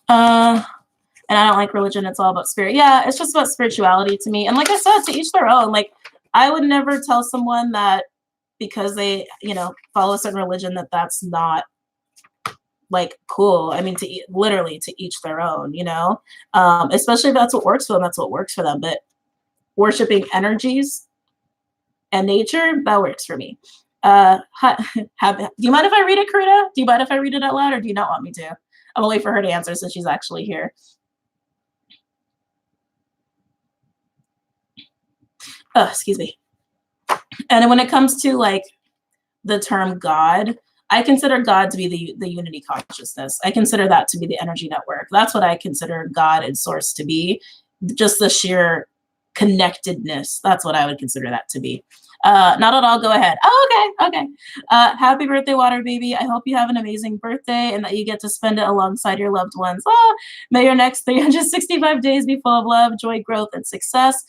And I don't like religion. It's all about spirit. Yeah, it's just about spirituality to me. And like I said, to each their own. Like, I would never tell someone that because they, follow a certain religion that's not like cool. I mean, literally to each their own, especially if that's what works for them, that's what works for them. But worshiping energies and nature, that works for me. Do you mind if I read it, Karina? Do you mind if I read it out loud, or do you not want me to? I'm gonna wait for her to answer since she's actually here. Oh, excuse me. And when it comes to like the term God, I consider God to be the unity consciousness. I consider that to be the energy network. That's what I consider God and source to be. Just the sheer connectedness. That's what I would consider that to be. Not at all. Go ahead. Oh, okay. Happy birthday, WaterBaby. I hope you have an amazing birthday and that you get to spend it alongside your loved ones. May your next 365 days be full of love, joy, growth, and success.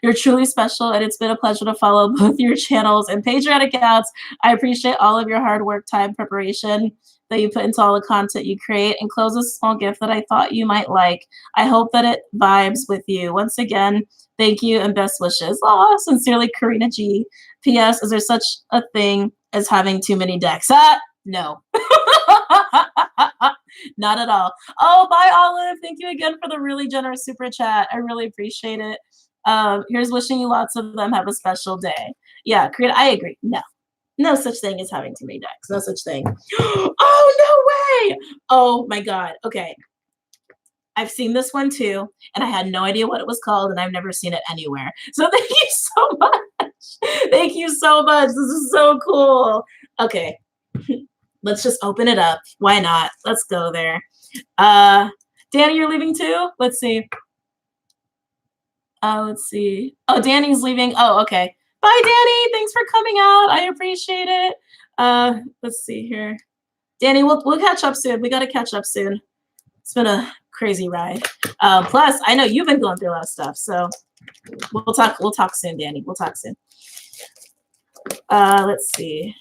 You're truly special, and it's been a pleasure to follow both your channels and patriotic accounts. I appreciate all of your hard work, time, preparation that you put into all the content you create. And close a small gift that I thought you might like. I hope that it vibes with you. Once again, thank you and best wishes. Sincerely, Karina G. P.S. Is there such a thing as having too many decks? No. Not at all. Oh, bye, Olive. Thank you again for the really generous super chat. I really appreciate it. Here's wishing you lots of them. Have a special day. Yeah, Karina, I agree. No such thing as having too many decks. No such thing. Oh, no way. Oh, my God. Okay. I've seen this one too, and I had no idea what it was called, and I've never seen it anywhere. So thank you so much. Thank you so much. This is so cool. Okay. Let's just open it up. Why not? Let's go there. Danny, you're leaving too? Let's see. Let's see. Oh, Danny's leaving. Oh, okay. Bye, Danny. Thanks for coming out. I appreciate it. Let's see here. Danny, we'll catch up soon. We got to catch up soon. It's been a crazy ride. Plus, I know you've been going through a lot of stuff, so we'll talk soon, Danny. We'll talk soon. Let's see.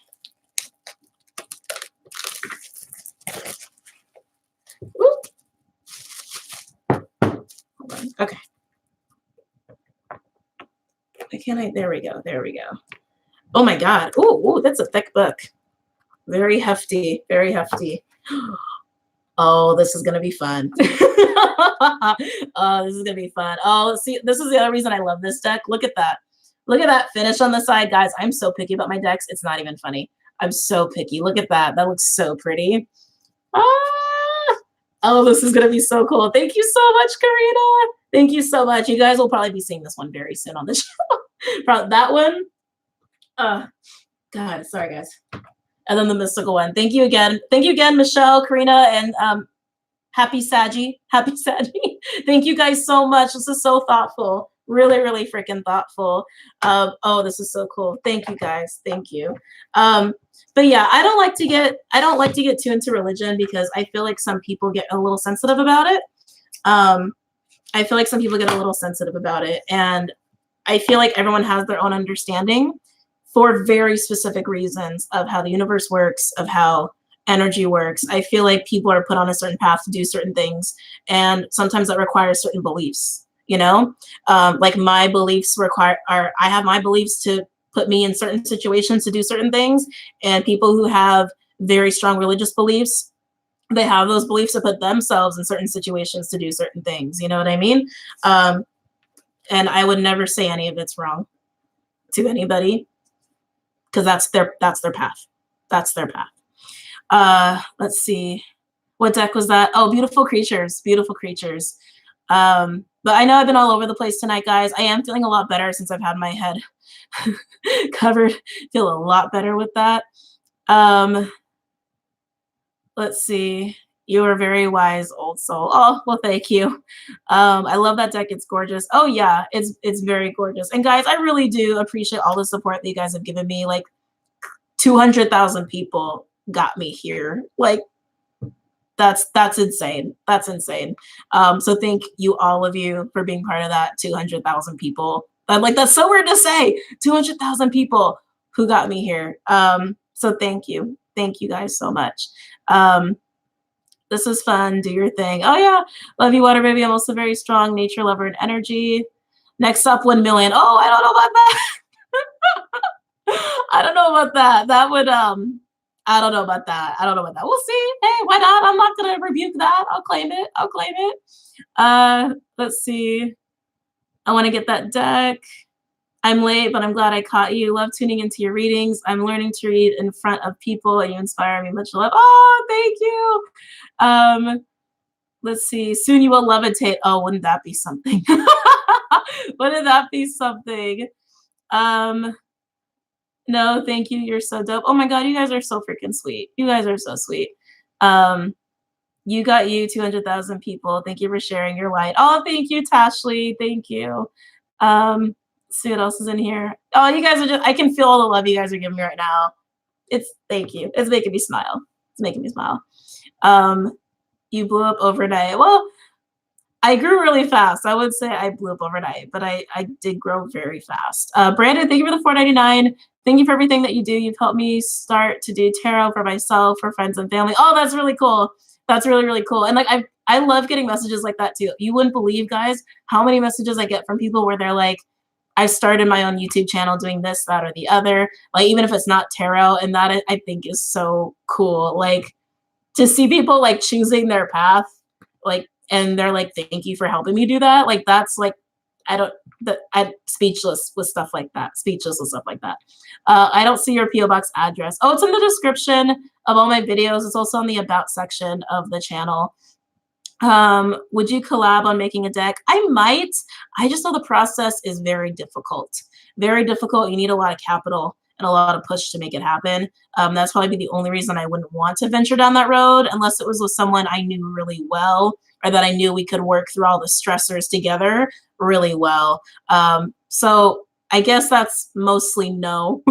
Okay. Why can't I? There we go. There we go. Oh my God. Ooh, that's a thick book. Very hefty. Very hefty. Oh, this is gonna be fun. Oh, this is gonna be fun. Oh, see, this is the other reason I love this deck. Look at that. Look at that finish on the side, guys. I'm so picky about my decks. It's not even funny. I'm so picky. Look at that. That looks so pretty. Oh, this is gonna be so cool. Thank you so much, Karina. Thank you so much. You guys will probably be seeing this one very soon on the show. Probably that one. God, sorry guys. And then the mystical one. Thank you again. Thank you again, Michelle, Karina, and happy Saggy. Happy Saggy. Thank you guys so much. This is so thoughtful. Really, really freaking thoughtful. Oh, this is so cool. Thank you guys. Thank you. But yeah, I don't like to get too into religion because I feel like some people get a little sensitive about it. I feel like some people get a little sensitive about it, and I feel like everyone has their own understanding for very specific reasons of how the universe works, of how energy works. I feel like people are put on a certain path to do certain things, and sometimes that requires certain beliefs, like my beliefs I have my beliefs to put me in certain situations to do certain things, and people who have very strong religious beliefs, they have those beliefs to put themselves in certain situations to do certain things. You know what I mean? And I would never say any of it's wrong to anybody, because that's their path. That's their path. Let's see. What deck was that? Oh, Beautiful Creatures. Beautiful Creatures. But I know I've been all over the place tonight, guys. I am feeling a lot better since I've had my head covered. Feel a lot better with that. Let's see. You are very wise, old soul. Oh, well, thank you. I love that deck. It's gorgeous. Oh yeah, it's very gorgeous. And guys, I really do appreciate all the support that you guys have given me. Like 200,000 people got me here. Like that's insane. That's insane. So thank you, all of you, for being part of that 200,000 people. I'm like, that's so weird to say. 200,000 people who got me here. So thank you. Thank you guys so much. This is fun. Do your thing. Oh yeah. Love you, Water Baby. I'm also very strong nature lover and energy. Next up, 1 million. Oh, I don't know about that. I don't know about that. That would I don't know about that. I don't know about that. We'll see. Hey, why not? I'm not gonna rebuke that. I'll claim it. I'll claim it. Let's see. I want to get that deck. I'm late, but I'm glad I caught you. Love tuning into your readings. I'm learning to read in front of people, and you inspire me. Much love. Oh, thank you. Let's see. Soon you will levitate. Oh, wouldn't that be something? Wouldn't that be something? No, thank you. You're so dope. Oh my God, you guys are so freaking sweet. You guys are so sweet. You got you 200,000 people. Thank you for sharing your light. Oh, thank you, Tashley. Thank you. See what else is in here. Oh, you guys are just, I can feel all the love you guys are giving me right now. Thank you. It's making me smile. It's making me smile. You blew up overnight. Well, I grew really fast. I would say I blew up overnight, but I did grow very fast. Brandon, thank you for the $4.99. Thank you for everything that you do. You've helped me start to do tarot for myself, for friends and family. Oh, that's really cool. That's really, really cool. And like, I love getting messages like that too. You wouldn't believe, guys, how many messages I get from people where they're like, I started my own YouTube channel doing this, that, or the other. Like, even if it's not tarot, and that I think is so cool. Like, to see people like choosing their path, like, and they're like, thank you for helping me do that. Like, that's like, I'm speechless with stuff like that. Speechless with stuff like that. I don't see your PO box address. Oh, it's in the description of all my videos. It's also in the about section of the channel. Would you collab on making a deck? I might. I just know the process is very difficult. Very difficult. You need a lot of capital and a lot of push to make it happen. That's probably the only reason I wouldn't want to venture down that road, unless it was with someone I knew really well, or that I knew we could work through all the stressors together really well. So I guess that's mostly no.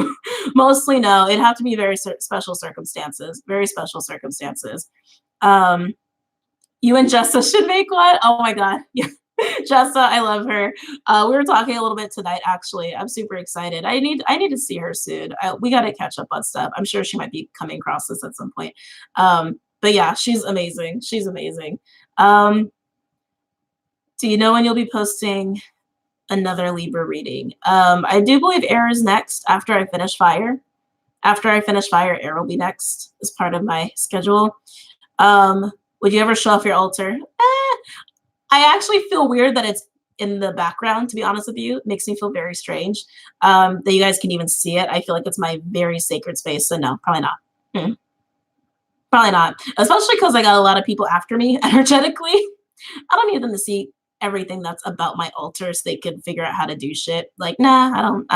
Mostly no. It'd have to be very special circumstances. Very special circumstances. You and Jessa should make one. Oh my God. Yeah. Jessa, I love her. We were talking a little bit tonight, actually. I'm super excited. I need to see her soon. We got to catch up on stuff. I'm sure she might be coming across this at some point. But yeah, she's amazing. She's amazing. Do you know when you'll be posting another Libra reading? I do believe Air is next after I finish Fire. After I finish Fire, Air will be next as part of my schedule. Would you ever show off your altar? I actually feel weird that it's in the background, to be honest with you. It makes me feel very strange that you guys can even see it. I feel like it's my very sacred space. So no, probably not. Probably not. Especially because I got a lot of people after me energetically. I don't need them to see everything that's about my altar so they can figure out how to do shit. Like, nah, I don't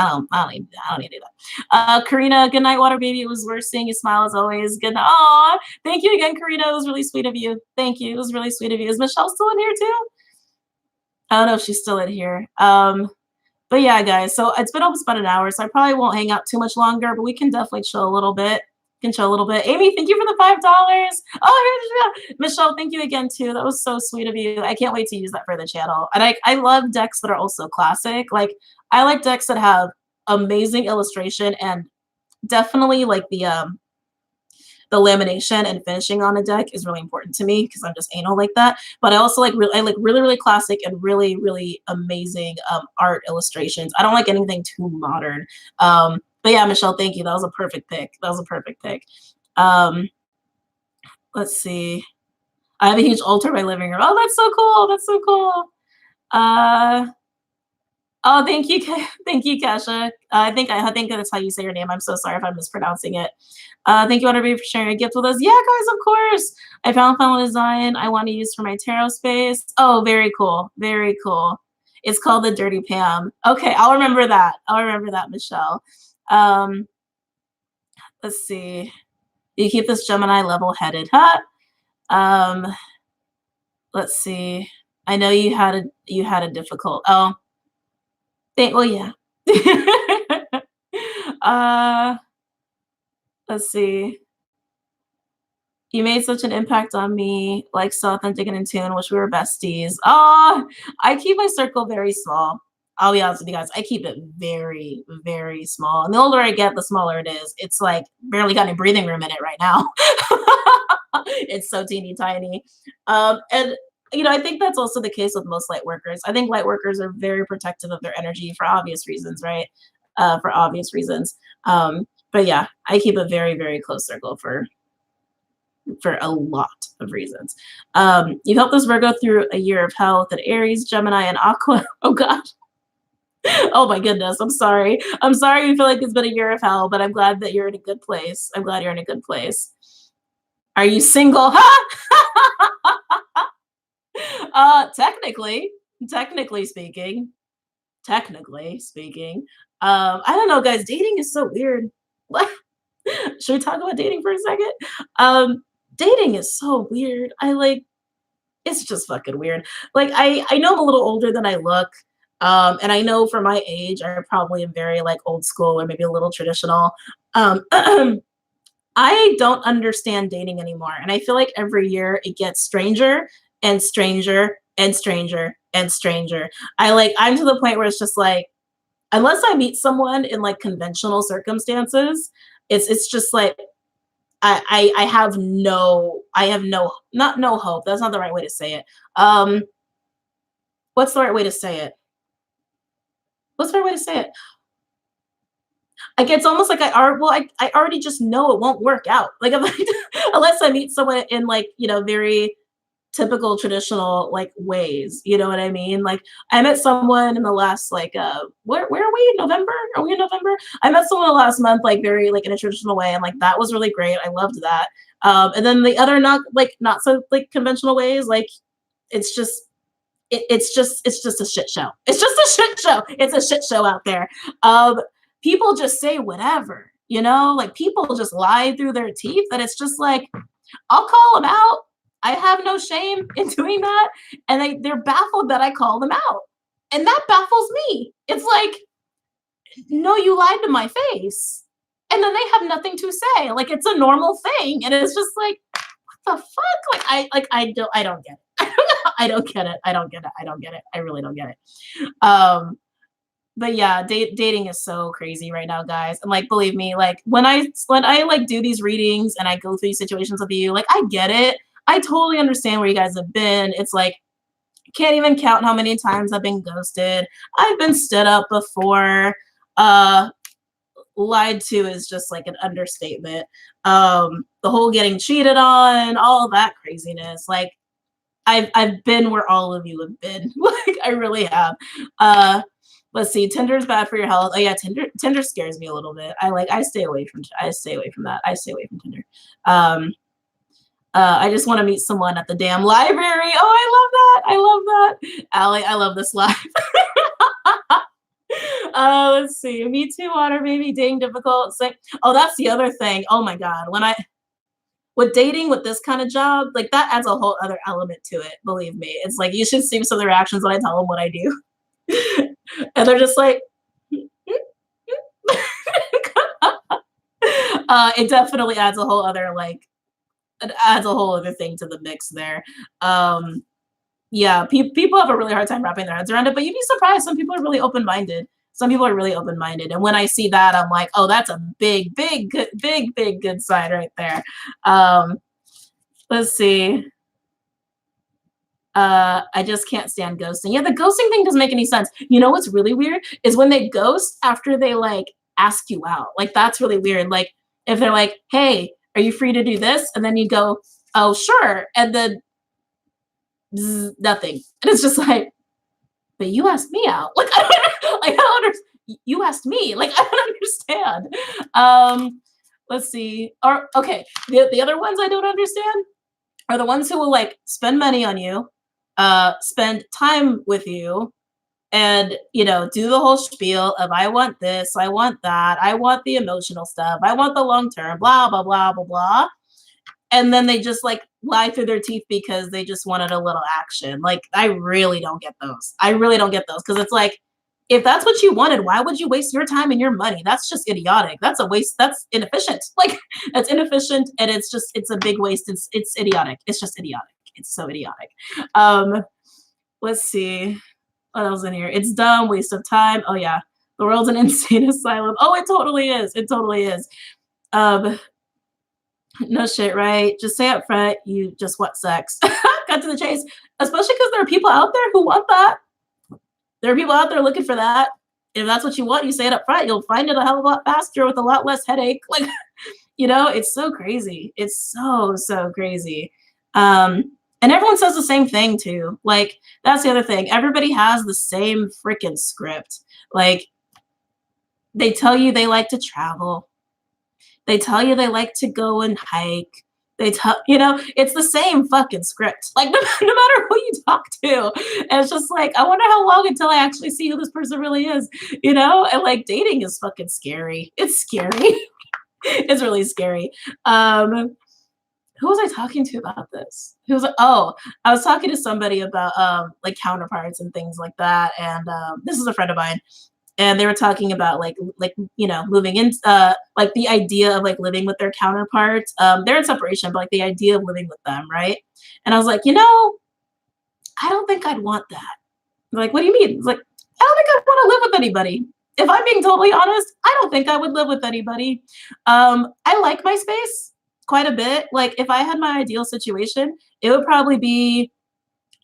need to do that. Karina, good night, Water Baby. It was worth seeing you smile as always. Good night. Aw, thank you again, Karina. It was really sweet of you. Thank you. It was really sweet of you. Is Michelle still in here too? I don't know if she's still in here. But yeah, guys, so it's been almost about an hour, so I probably won't hang out too much longer, but we can definitely chill a little bit. Chill a little bit. Amy, thank you for the $5. Oh, here's Michelle. Thank you again too. That was so sweet of you. I can't wait to use that for the channel. And I love decks that are also classic. Like, I like decks that have amazing illustration, and definitely like the lamination and finishing on a deck is really important to me because I'm just anal like that. But I also like really classic and really, really amazing art illustrations. I don't like anything too modern. But yeah, Michelle, thank you. That was a perfect pick. That was a perfect pick. Let's see. I have a huge altar in my living room. Oh, that's so cool. That's so cool. Oh, thank you. Thank you, Kasha. I think that's how you say your name. I'm so sorry if I'm mispronouncing it. Thank you, WaterBaby, for sharing a gift with us. Yeah, guys, of course. I found a final design I want to use for my tarot space. Oh, very cool. Very cool. It's called the Dirty Pam. Okay, I'll remember that. I'll remember that, Michelle. Let's see. You keep this Gemini level-headed, huh? Um, let's see. I know you had a difficult. Oh, well, yeah. uh, let's see. You made such an impact on me, like so authentic and in tune. Wish we were besties. Oh, I keep my circle very small. I'll be honest with you guys. I keep it very, very small. And the older I get, the smaller it is. It's like barely got any breathing room in it right now. It's so teeny tiny. And I think that's also the case with most light workers. I think light workers are very protective of their energy for obvious reasons, right? For obvious reasons. But yeah, I keep a very, very close circle for a lot of reasons. You helped us Virgo through a year of hell with an Aries, Gemini, and Aqua. Oh God. Oh my goodness. I'm sorry. I'm sorry you feel like it's been a year of hell, but I'm glad that you're in a good place. I'm glad you're in a good place. Are you single? Technically, technically speaking, technically speaking. I don't know, guys. Dating is so weird. Like, should we talk about dating for a second? Dating is so weird. It's just fucking weird. Like I know I'm a little older than I look. And I know for my age, I probably am very like old school or maybe a little traditional. Um, I don't understand dating anymore. And I feel like every year it gets stranger and stranger and stranger and stranger. I'm to the point where it's just like, unless I meet someone in like conventional circumstances, it's just like I have no, not no hope. That's not the right way to say it. What's the right way to say it? What's the right way to say it? Like it's almost like I already just know it won't work out. Like if unless I meet someone in like, very typical traditional like ways. You know what I mean? Like I met someone in the last like where are we? November? Are we in November? I met someone last month like very like in a traditional way and like that was really great. I loved that. And then the other not so like conventional ways, like it's just it's just a shit show. It's just a shit show. It's a shit show out there. Um, People just say whatever, like people just lie through their teeth, and it's just like I'll call them out. I have no shame in doing that, and they're baffled that I call them out, and that baffles me. It's like, no, you lied to my face, and then they have nothing to say. Like it's a normal thing, and it's just like, what the fuck? I don't get it. I don't get it. I don't get it. I don't get it. I really don't get it. But yeah, dating is so crazy right now, guys. And like, believe me, like when I like do these readings and I go through these situations with you, like I get it. I totally understand where you guys have been. It's like can't even count how many times I've been ghosted. I've been stood up before. Uh, Lied to is just like an understatement. The whole getting cheated on, all that craziness. Like I've been where all of you have been. Like I really have. Let's see. Tinder's bad for your health. Oh yeah, Tinder scares me a little bit. I stay away from that. I stay away from Tinder. Um, I just want to meet someone at the damn library. Oh, I love that. I love that. Allie, I love this live. Let's see. Me too, WaterBaby. Dating difficult. Oh, that's the other thing. Oh my God. With dating with this kind of job, like that adds a whole other element to it. Believe me. It's like you should see some of the reactions when I tell them what I do. And they're just like, it definitely adds a whole other it adds a whole other thing to the mix there. Yeah, people have a really hard time wrapping their heads around it, but you'd be surprised. Some people are really open-minded. Some people are really open-minded. And when I see that, I'm like, oh, that's a big, big, good, big good sign right there. Let's see. I just can't stand ghosting. Yeah, the ghosting thing doesn't make any sense. You know what's really weird is when they ghost after they like ask you out. Like that's really weird. Like if they're like, "Hey, are you free to do this?" and then you go, "Oh, sure," and then nothing, and it's just like, "But you asked me out." Like I don't understand. You asked me. Like I don't understand. Let's see. Or okay, the other ones I don't understand are the ones who will like spend money on you, spend time with you, and do the whole spiel of I want this, I want that, I want the emotional stuff, I want the long term, blah blah blah blah blah. and then they just like lie through their teeth because they just wanted a little action. Like, I really don't get those. I really don't get those, because it's like, if that's what you wanted, why would you waste your time and your money? That's just idiotic. That's a waste. That's inefficient. Like, that's inefficient, and it's a big waste. It's idiotic. It's just idiotic. It's so idiotic. Let's see what else in here. It's dumb, waste of time. Oh yeah, the world's an insane asylum. Oh, it totally is. It totally is. No shit, right? Just say up front you just want sex. Cut to the chase. Especially because there are people out there who want that. There are people out there looking for that. If that's what you want, you say it up front. You'll find it a hell of a lot faster with a lot less headache. Like, you know, it's so crazy. It's so crazy. And everyone says the same thing too. Like, that's the other thing. Everybody has the same freaking script. Like, they tell you they like to travel. They tell you they like to go and hike. They tell, you know, it's the same fucking script. Like, no matter who you talk to, and it's just like, I wonder how long until I actually see who this person really is, you know? And like, dating is fucking scary. It's scary. It's really scary. Who was I talking to about this? Who was like, oh, I was talking to somebody about like counterparts and things like that. And this is a friend of mine. And they were talking about like you know, moving in, like the idea of like living with their counterparts. They're in separation, but like the idea of living with them, right? And I was like, you know, I don't think I'd want that. They're like, what do you mean? It's like, I don't think I'd want to live with anybody. If I'm being totally honest, I don't think I would live with anybody. I like my space quite a bit. Like, if I had my ideal situation, it would probably be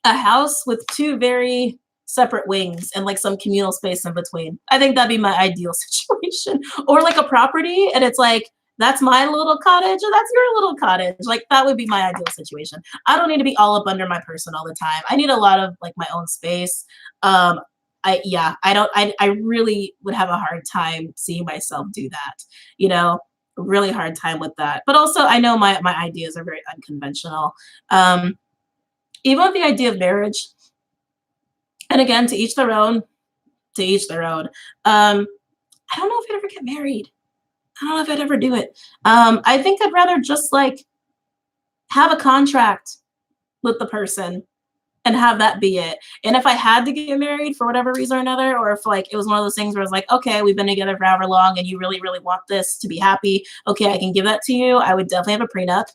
a house with two very separate wings and like some communal space in between. I think that'd be my ideal situation. Or like a property, and it's like, that's my little cottage or that's your little cottage. Like, that would be my ideal situation. I don't need to be all up under my person all the time. I need a lot of like my own space. I really would have a hard time seeing myself do that, you know, really hard time with that. But also, I know my ideas are very unconventional. Even with the idea of marriage, and again, to each their own, to each their own. I don't know if I'd ever get married. I don't know if I'd ever do it. I think I'd rather just like have a contract with the person and have that be it. And if I had to get married for whatever reason or another, or if like it was one of those things where I was like, okay, we've been together for however long and you really, really want this to be happy, okay, I can give that to you. I would definitely have a prenup.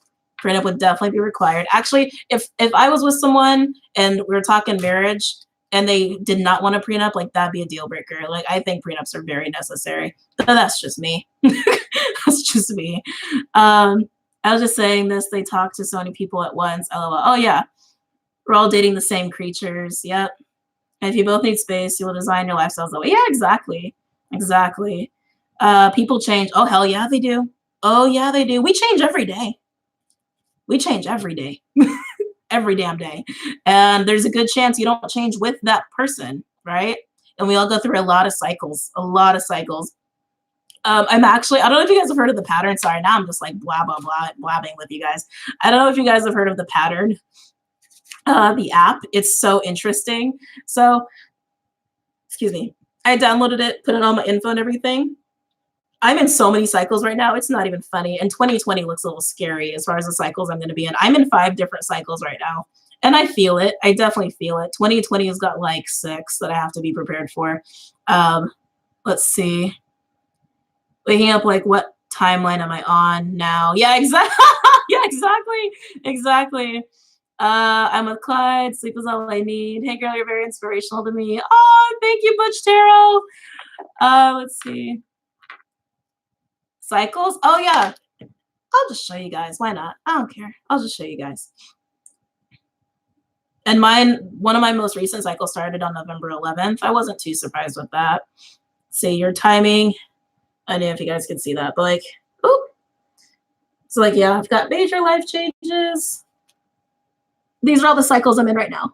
Prenup would definitely be required. Actually, if I was with someone and we were talking marriage and they did not want a prenup, like, that'd be a deal breaker. Like, I think prenups are very necessary. But that's just me. That's just me. I was just saying this. They talk to so many people at once. LOL. Oh yeah, we're all dating the same creatures. Yep. And if you both need space, you will design your lifestyles that way. Yeah, exactly. Exactly. People change. Oh hell yeah, they do. Oh yeah, they do. We change every day. We change every day. Every damn day. And there's a good chance you don't change with that person, right? And we all go through a lot of cycles, a lot of cycles. I don't know if you guys have heard of the pattern. Sorry, now I'm just like blabbing with you guys. I don't know if you guys have heard of the pattern, the app. It's so interesting. So, excuse me. I downloaded it, put in all my info and everything. I'm in so many cycles right now. It's not even funny. And 2020 looks a little scary as far as the cycles I'm going to be in. I'm in 5 different cycles right now. And I feel it. I definitely feel it. 2020 has got like 6 that I have to be prepared for. Let's see. Waking up, like, what timeline am I on now? Yeah, exactly. Yeah, exactly. Exactly. I'm with Clyde. Sleep is all I need. Hey, girl, you're very inspirational to me. Oh, thank you, Butch Tarot. Let's see. Cycles? Oh yeah. I'll just show you guys. Why not? I don't care. I'll just show you guys. And one of my most recent cycles started on November 11th. I wasn't too surprised with that. See your timing. I don't know if you guys can see that, but like, oh. So like, yeah, I've got major life changes. These are all the cycles I'm in right now.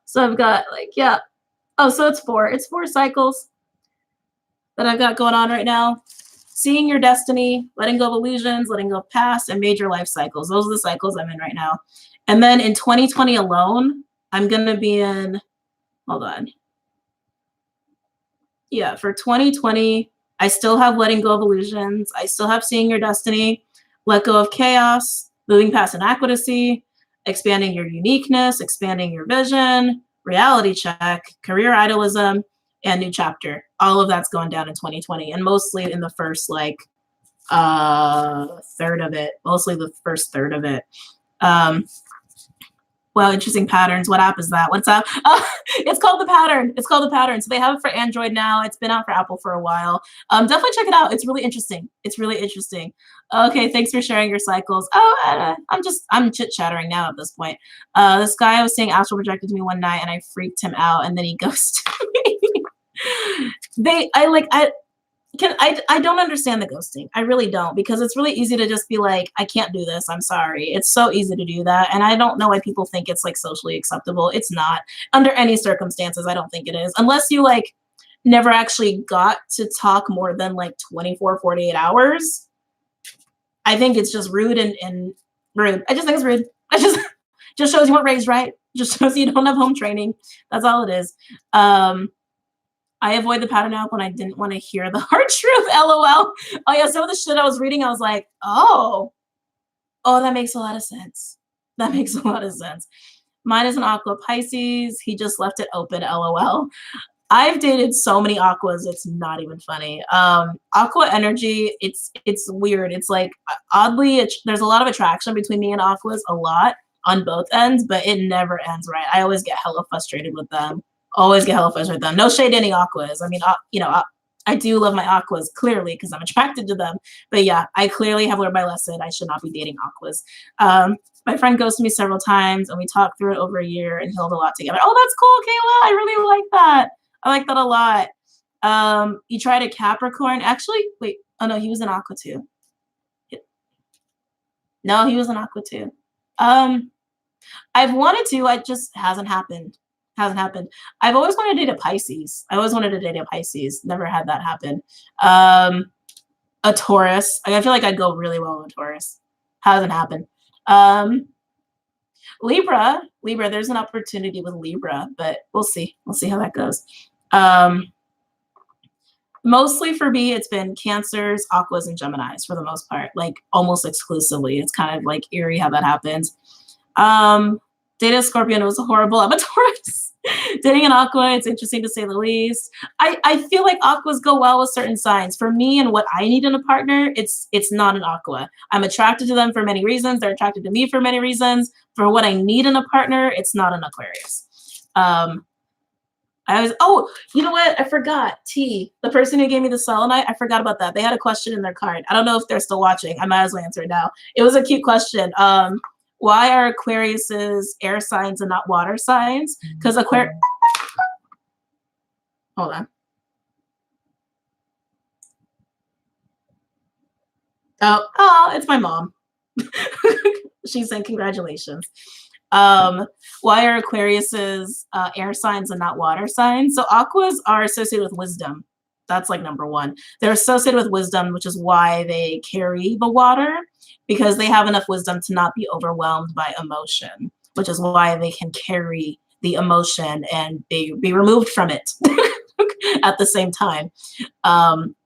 So I've got like, yeah. Oh, so it's 4. It's 4 cycles that I've got going on right now. Seeing your destiny, letting go of illusions, letting go of past, and major life cycles. Those are the cycles I'm in right now. And then in 2020 alone, I'm going to be in, hold on. Yeah, for 2020, I still have letting go of illusions. I still have seeing your destiny, let go of chaos, moving past inadequacy, expanding your uniqueness, expanding your vision, reality check, career idolism, and new chapter. All of that's going down in 2020, and mostly in the first like third of it, mostly the first third of it. Well, interesting patterns. What app is that? What's up? It's called The Pattern. It's called The Pattern. So they have it for Android now. It's been out for Apple for a while. Definitely check it out. It's really interesting. It's really interesting. Okay, thanks for sharing your cycles. Oh, I'm chit-chattering now at this point. This guy I was saying astral projected to me one night and I freaked him out and then he ghosted me. I don't understand the ghosting. I really don't, because it's really easy to just be like, I can't do this. I'm sorry. It's so easy to do that. And I don't know why people think it's like socially acceptable. It's not under any circumstances. I don't think it is, unless you like never actually got to talk more than like 24, 48 hours. I think it's just rude and rude. I just think it's rude. I just shows you weren't raised right. Just shows you don't have home training. That's all it is. I avoid the pattern app when I didn't want to hear the hard truth. LOL. Oh yeah, some of the shit I was reading, I was like, oh, that makes a lot of sense. That makes a lot of sense. Mine is an Aqua Pisces. He just left it open. LOL. I've dated so many Aquas, it's not even funny. Aqua energy, it's weird. It's like oddly, there's a lot of attraction between me and Aquas, a lot on both ends, but it never ends right. I always get hella frustrated with them. Always get hella frustrated with them. No shade to any Aquas. I mean, I do love my Aquas, clearly, because I'm attracted to them. But yeah, I clearly have learned my lesson. I should not be dating Aquas. My friend ghosted me several times, and we talked through it over a year and healed a lot together. Oh, that's cool, Kayla. I really like that. I like that a lot. You tried a Capricorn. Actually, wait. Oh, no, he was an Aqua too. No, he was an Aqua too. I've wanted to. It just hasn't happened. I've always wanted to date a Pisces. Never had that happen. A Taurus. I feel like I'd go really well with a Taurus. Hasn't happened. Libra. There's an opportunity with Libra, but we'll see. We'll see how that goes. Mostly for me, it's been Cancers, Aquas, and Geminis for the most part, like almost exclusively. It's kind of like eerie how that happens. Dating a Scorpion was horrible. I'm a Taurus. Dating an Aqua, it's interesting to say the least. I feel like Aquas go well with certain signs. For me and what I need in a partner, it's not an Aqua. I'm attracted to them for many reasons. They're attracted to me for many reasons. For what I need in a partner, it's not an Aquarius. You know what? I forgot. T, the person who gave me the selenite, I forgot about that. They had a question in their card. I don't know if they're still watching. I might as well answer it now. It was a cute question. Why are Aquariuses air signs and not water signs? Because hold on. Oh, it's my mom. She's saying congratulations. Why are Aquariuses air signs and not water signs? So Aquas are associated with wisdom. That's like number one. They're associated with wisdom, which is why they carry the water, because they have enough wisdom to not be overwhelmed by emotion, which is why they can carry the emotion and be removed from it at the same time.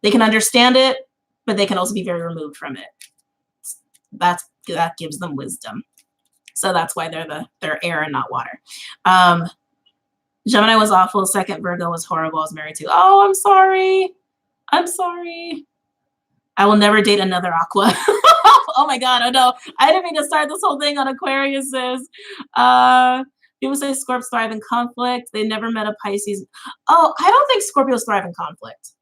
They can understand it, but they can also be very removed from it. That gives them wisdom. So that's why they're air and not water. Gemini was awful. Second Virgo was horrible. I was married to. Oh, I'm sorry. I will never date another Aqua. Oh my God. Oh no. I didn't mean to start this whole thing on Aquariuses. People say Scorpios thrive in conflict. They never met a Pisces. Oh, I don't think Scorpios thrive in conflict.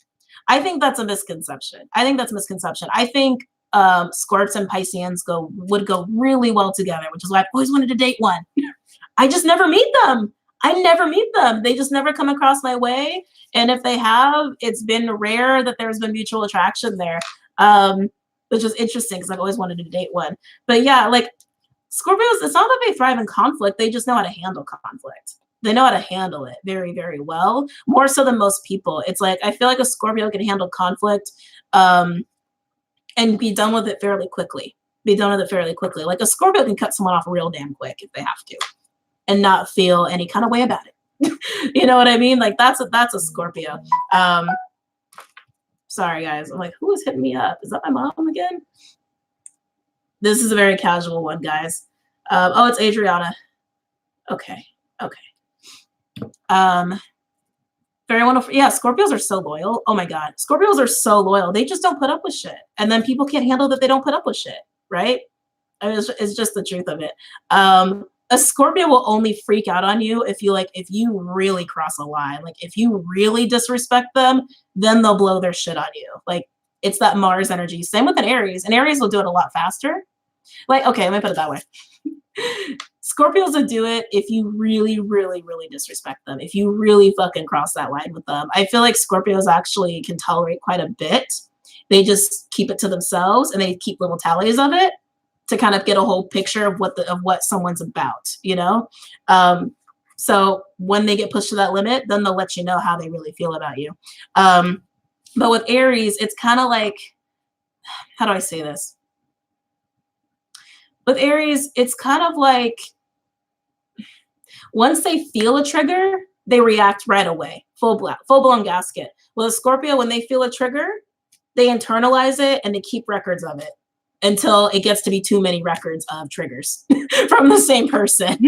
I think that's a misconception. I think Scorps and Pisceans would go really well together, which is why I've always wanted to date one. I just never meet them. They just never come across my way. And if they have, it's been rare that there's been mutual attraction there, which is interesting because I've always wanted to date one. But yeah, like Scorpios, it's not that they thrive in conflict. They just know how to handle conflict. They know how to handle it very, very well, more so than most people. It's like, I feel like a Scorpio can handle conflict and be done with it fairly quickly. Like a Scorpio can cut someone off real damn quick if they have to, and not feel any kind of way about it. You know what I mean? Like that's a Scorpio. Sorry guys. I'm like, who is hitting me up? Is that my mom again? This is a very casual one, guys. Oh, it's Adriana. Okay. Okay. Very wonderful. Yeah, Scorpios are so loyal. Oh my God. Scorpios are so loyal. They just don't put up with shit. And then people can't handle that they don't put up with shit, right? I mean, it's just the truth of it. A Scorpio will only freak out on you if you really cross a line. Like if you really disrespect them, then they'll blow their shit on you. Like it's that Mars energy. Same with an Aries. And Aries will do it a lot faster. Like, okay, let me put it that way. Scorpios will do it if you really, really, really disrespect them. If you really fucking cross that line with them. I feel like Scorpios actually can tolerate quite a bit. They just keep it to themselves and they keep little tallies of it to kind of get a whole picture of what someone's about, you know? So when they get pushed to that limit, then they'll let you know how they really feel about you. But with Aries, it's kind of like, how do I say this? With Aries, it's kind of like once they feel a trigger, they react right away, full-blown gasket. With a Scorpio, when they feel a trigger, they internalize it and they keep records of it until it gets to be too many records of triggers from the same person.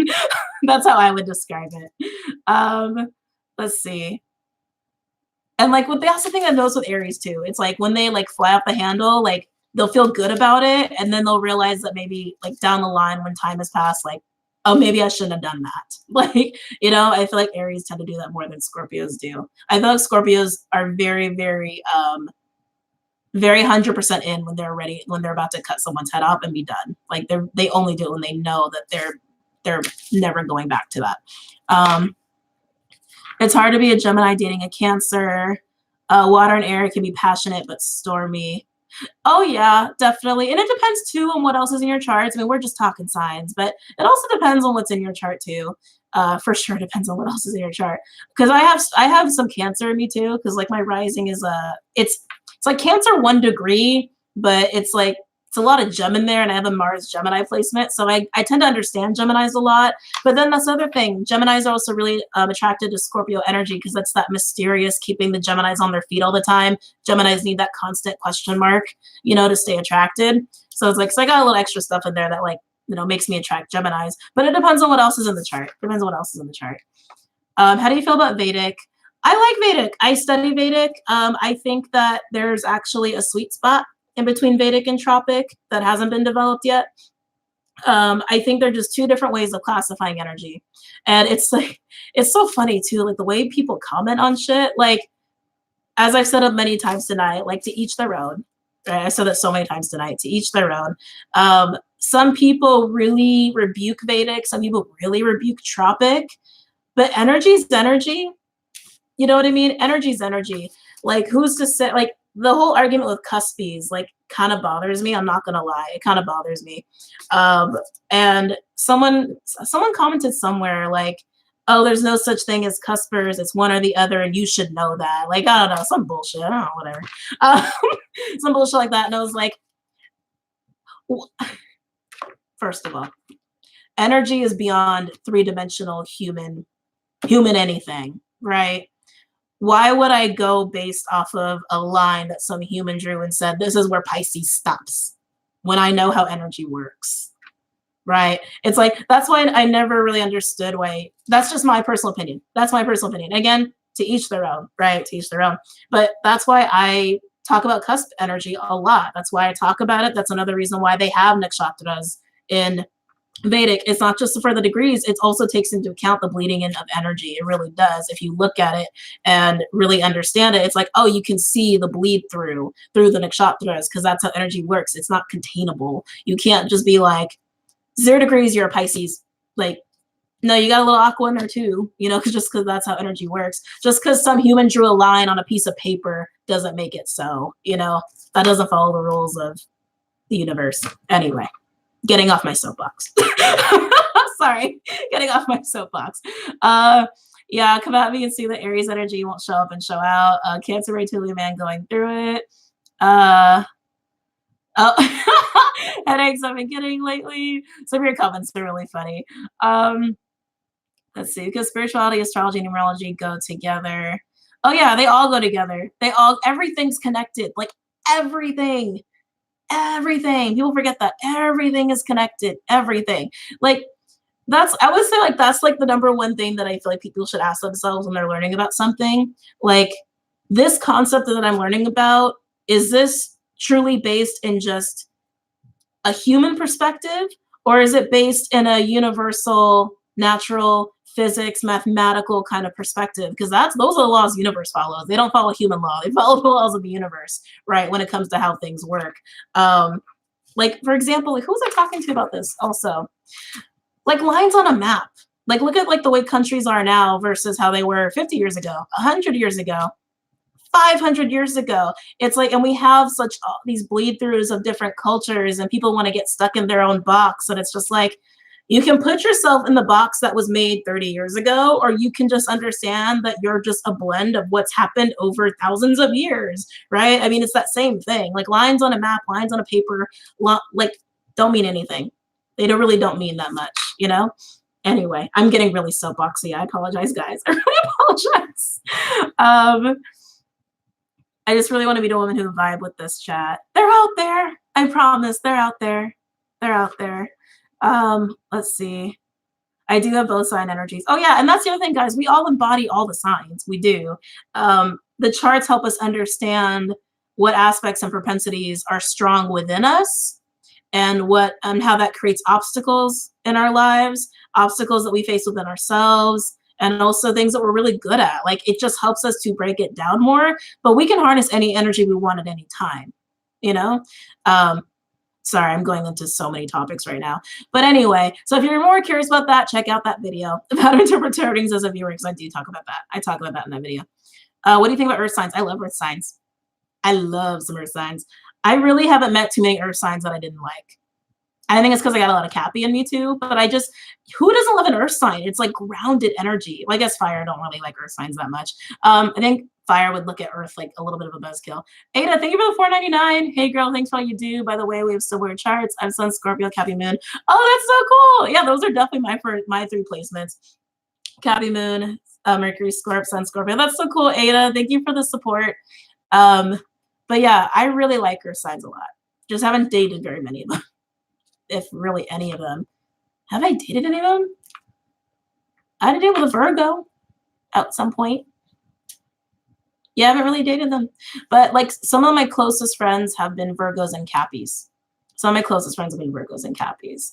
That's how I would describe it. Let's see. And like that's the thing I noticed with Aries too. It's like when they like fly off the handle, like they'll feel good about it, and then they'll realize that maybe like down the line when time has passed, like, oh, maybe I shouldn't have done that. Like, you know, I feel like Aries tend to do that more than Scorpios do. I feel like Scorpios are very, very, very 100% in when they're ready, when they're about to cut someone's head off and be done. Like they only do it when they know that they're never going back to that. It's hard to be a Gemini dating a Cancer. Water and air can be passionate but stormy. Oh yeah, definitely. And it depends too on what else is in your charts. I mean, we're just talking signs, but it also depends on what's in your chart too. For sure depends on what else is in your chart. Because I have some Cancer in me too, because like my rising is it's like Cancer 1 degree, but it's like it's a lot of Gem in there, and I have a Mars Gemini placement. So I tend to understand Geminis a lot. But then that's the other thing. Geminis are also really attracted to Scorpio energy because that's that mysterious, keeping the Geminis on their feet all the time. Geminis need that constant question mark, you know, to stay attracted. So it's like, so I got a little extra stuff in there that like, you know, makes me attract Geminis. But it depends on what else is in the chart. Depends on what else is in the chart. How do you feel about Vedic? I like Vedic. I study Vedic. I think that there's actually a sweet spot in between Vedic and Tropic that hasn't been developed yet. I think they're just two different ways of classifying energy. And it's like, it's so funny too, like the way people comment on shit. Like, as I've said it many times tonight, like to each their own. Right? I said that so many times tonight, to each their own. Some people really rebuke Vedic. Some people really rebuke Tropic. But energy's energy. You know what I mean? Energy's energy. Like, who's to say, like, the whole argument with cuspies, like, kind of bothers me. I'm not going to lie. It kind of bothers me. And someone commented somewhere, like, oh, there's no such thing as cuspers. It's one or the other, and you should know that. Like, I don't know, some bullshit. I don't know, whatever. Some bullshit like that. And I was like, first of all, energy is beyond three-dimensional human anything, right? Why would I go based off of a line that some human drew and said, this is where Pisces stops, when I know how energy works, right? It's like, that's why I never really understood why. That's just my personal opinion. That's my personal opinion. Again, to each their own, right? To each their own. But that's why I talk about cusp energy a lot. That's why I talk about it. That's another reason why they have nakshatras in Vedic. It's not just for the degrees, it also takes into account the bleeding in of energy. It really does. If you look at it and really understand it, it's like, oh, you can see the bleed through the nakshatras, because that's how energy works. It's not containable. You can't just be like 0 degrees, you're a Pisces. Like, no, you got a little aqua in there too, you know, just because that's how energy works. Just because some human drew a line on a piece of paper doesn't make it so, you know, that doesn't follow the rules of the universe. Anyway, getting off my soapbox. Sorry, getting off my soapbox. Yeah, come at me and see that Aries energy won't show up and show out. Cancer Reptilian man going through it. Oh, headaches I've been getting lately. Some of your comments are really funny. Let's see, because spirituality, astrology, and numerology go together. Oh yeah, they all go together. Everything's connected. Like everything. Everything. People forget that everything is connected. Everything. Like that's I would say like that's like the number one thing that I feel like people should ask themselves when they're learning about something. Like this concept that I'm learning about, is this truly based in just a human perspective, or is it based in a universal, natural, physics, mathematical kind of perspective? Because those are the laws the universe follows. They don't follow human law. They follow the laws of the universe, right? When it comes to how things work. Like for example, like who was I talking to about this also? Like lines on a map. Like look at like the way countries are now versus how they were 50 years ago, 100 years ago. 500 years ago. It's like, and we have such these bleed throughs of different cultures, and people want to get stuck in their own box. And it's just like, you can put yourself in the box that was made 30 years ago, or you can just understand that you're just a blend of what's happened over thousands of years, right? I mean, it's that same thing. Like lines on a map, lines on a paper, like don't mean anything. They don't mean that much, you know? Anyway, I'm getting really soapboxy. I apologize, guys. I really apologize. I just really want to be the woman who vibe with this chat. They're out there. I promise. They're out there. They're out there. Let's see. I do have both sign energies. Oh yeah, and that's the other thing, guys. We all embody all the signs. We do. The charts help us understand what aspects and propensities are strong within us, and how that creates obstacles in our lives, obstacles that we face within ourselves, and also things that we're really good at. Like it just helps us to break it down more, but we can harness any energy we want at any time, you know? Sorry, I'm going into so many topics right now. But anyway, so if you're more curious about that, check out that video about interpreting readings as a viewer, because I do talk about that. I talk about that in that video. What do you think about earth signs? I love earth signs. I love some earth signs. I really haven't met too many earth signs that I didn't like. I think it's because I got a lot of Cappy in me too, but who doesn't love an earth sign? It's like grounded energy. Well, I guess fire, I don't really like earth signs that much. I think fire would look at earth like a little bit of a buzzkill. Ada, thank you for the $4.99. Hey girl, thanks for all you do. By the way, we have still weird charts. I'm Sun, Scorpio, Cappy Moon. Oh, that's so cool. Yeah, those are definitely my three placements. Cappy Moon, Mercury, Scorp, Sun, Scorpio. That's so cool, Ada. Thank you for the support. But yeah, I really like earth signs a lot. Just haven't dated very many of them. If really any of them. Have I dated any of them? I had a date with a Virgo at some point. Yeah, I haven't really dated them. But like some of my closest friends have been Virgos and Cappies. Some of my closest friends have been Virgos and Cappies.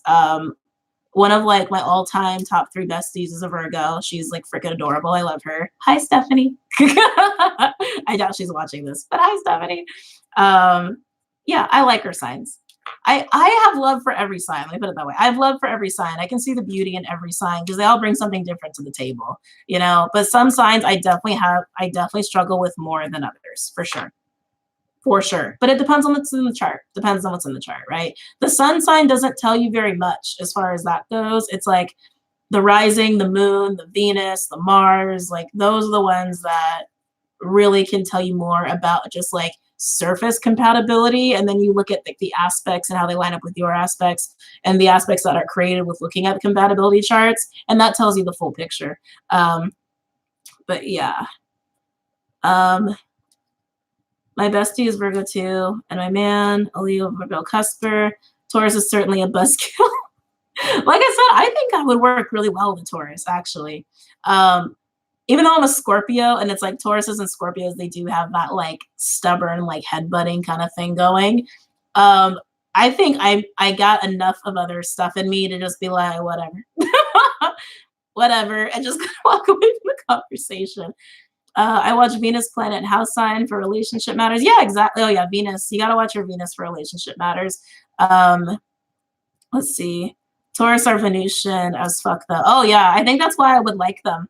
One of like my all-time top 3 besties is a Virgo. She's like freaking adorable. I love her. Hi, Stephanie. I doubt she's watching this, but hi, Stephanie. Yeah, I like her signs. I have love for every sign. Let me put it that way. I have love for every sign. I can see the beauty in every sign because they all bring something different to the table, you know. But some signs I definitely struggle with more than others, for sure. For sure. But it depends on what's in the chart. Depends on what's in the chart, right? The sun sign doesn't tell you very much as far as that goes. It's like the rising, the moon, the Venus, the Mars, like those are the ones that really can tell you more about just like surface compatibility. And then you look at the aspects and how they line up with your aspects and the aspects that are created with looking at the compatibility charts. And that tells you the full picture. But yeah. My bestie is Virgo too, and my man, a Leo, Virgo Cusper. Taurus is certainly a buzzkill. Like I said, I think I would work really well with Taurus, actually. Even though I'm a Scorpio, and it's like Tauruses and Scorpios, they do have that like stubborn, like headbutting kind of thing going. I think I got enough of other stuff in me to just be like, whatever. Whatever, and just walk away from the conversation. I watch Venus, planet, and house sign for relationship matters. Yeah, exactly. Oh yeah, Venus. You gotta watch your Venus for relationship matters. Let's see. Taurus are Venusian as fuck though. Oh yeah, I think that's why I would like them.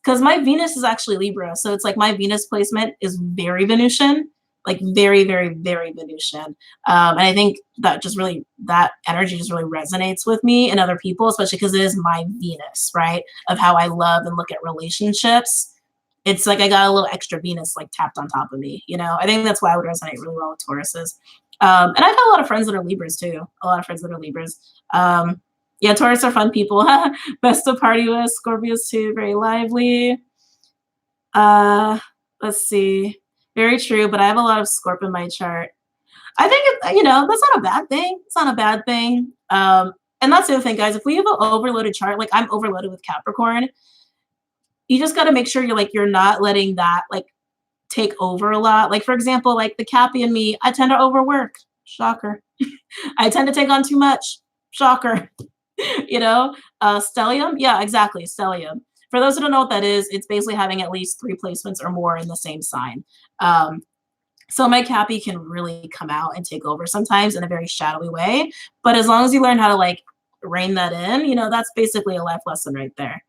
Because my Venus is actually Libra. So it's like my Venus placement is very Venusian. Like very, very, very Venusian. And I think that that energy just really resonates with me and other people, especially because it is my Venus, right? Of how I love and look at relationships. It's like I got a little extra Venus like tapped on top of me, you know? I think that's why I would resonate really well with Tauruses. And I've got a lot of friends that are Libras too. A lot of friends that are Libras. Yeah, Taurus are fun people. Best to party with. Scorpios too, very lively. Let's see. Very true, but I have a lot of Scorp in my chart. I think that's not a bad thing. It's not a bad thing. And that's the other thing, guys. If we have an overloaded chart, like I'm overloaded with Capricorn, you just got to make sure you're not letting that like take over a lot. Like for example, like the Cappy and me, I tend to overwork. Shocker. I tend to take on too much. Shocker. Stellium. Yeah, exactly. Stellium. For those who don't know what that is, it's basically having at least 3 placements or more in the same sign. So my Cappy can really come out and take over sometimes in a very shadowy way. But as long as you learn how to like rein that in, that's basically a life lesson right there.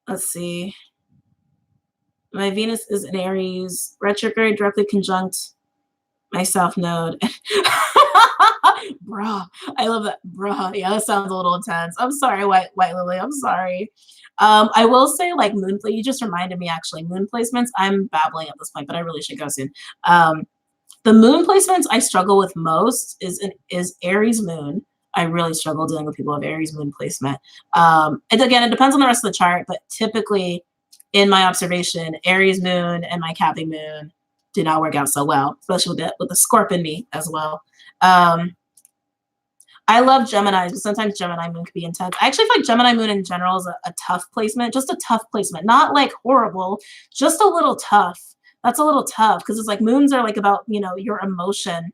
Let's see. My Venus is in Aries, retrograde directly conjunct my South Node. Bruh, I love that. Bruh, yeah, that sounds a little intense. I'm sorry, White Lily. I'm sorry. I will say, like you just reminded me actually, moon placements. I'm babbling at this point, but I really should go soon. The moon placements I struggle with most is Aries moon. I really struggle dealing with people who have Aries moon placement. And again, it depends on the rest of the chart, but typically, in my observation, Aries moon and my Cappy moon do not work out so well, especially with the Scorpion me as well. I love Geminis, but sometimes Gemini moon can be intense. I actually feel like Gemini moon in general is a tough placement, just a tough placement, not like horrible, just a little tough. That's a little tough because it's like moons are like about, your emotion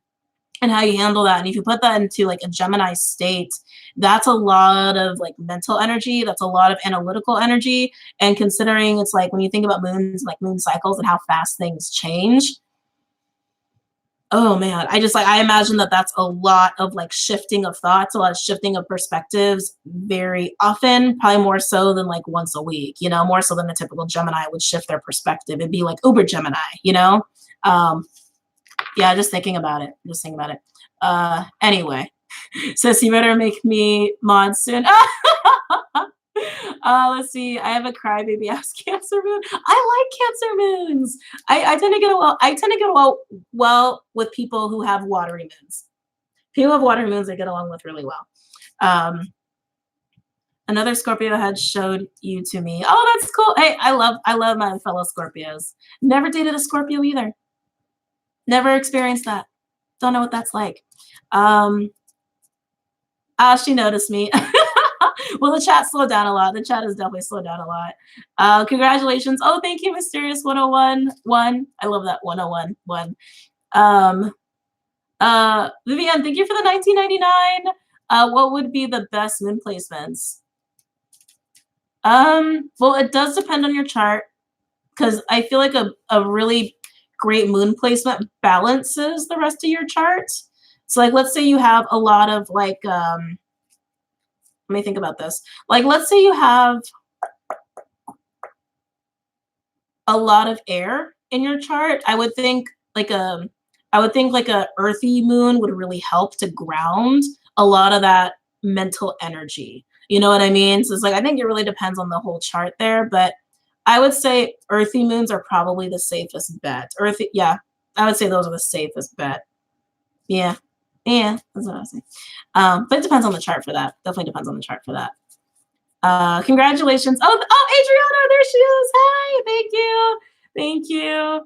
and how you handle that. And if you put that into like a Gemini state, that's a lot of like mental energy. That's a lot of analytical energy. And considering it's like when you think about moons, like moon cycles and how fast things change, oh man, I imagine that's a lot of like shifting of thoughts, a lot of shifting of perspectives very often, probably more so than like once a week, more so than a typical Gemini would shift their perspective. It'd be like Uber Gemini, yeah, just thinking about it. Anyway, sis, you better make me mod soon. Let's see. I have a crybaby ass Cancer moon. I like Cancer moons. I tend to get well. I tend to get well with people who have watery moons. People who have watery moons, I get along with really well. Another Scorpio had showed you to me. Oh, that's cool. Hey, I love my fellow Scorpios. Never dated a Scorpio either. Never experienced that. Don't know what that's like. She noticed me. Well, the chat slowed down a lot. The chat has definitely slowed down a lot. Congratulations. Oh, thank you, Mysterious 101. I love that 101. Vivian, thank you for the 1999. What would be the best moon placements? Well, it does depend on your chart because I feel like a really great moon placement balances the rest of your chart. So like, let's say you have a lot of like, let me think about this. Like, let's say you have a lot of air in your chart. I would think like a earthy moon would really help to ground a lot of that mental energy. You know what I mean? So it's like, I think it really depends on the whole chart there, but I would say earthy moons are probably the safest bet. Yeah, I would say those are the safest bet. Yeah, that's what I was saying. But it depends on the chart for that. Definitely depends on the chart for that. Congratulations. Oh, Adriana, there she is. Hi, thank you.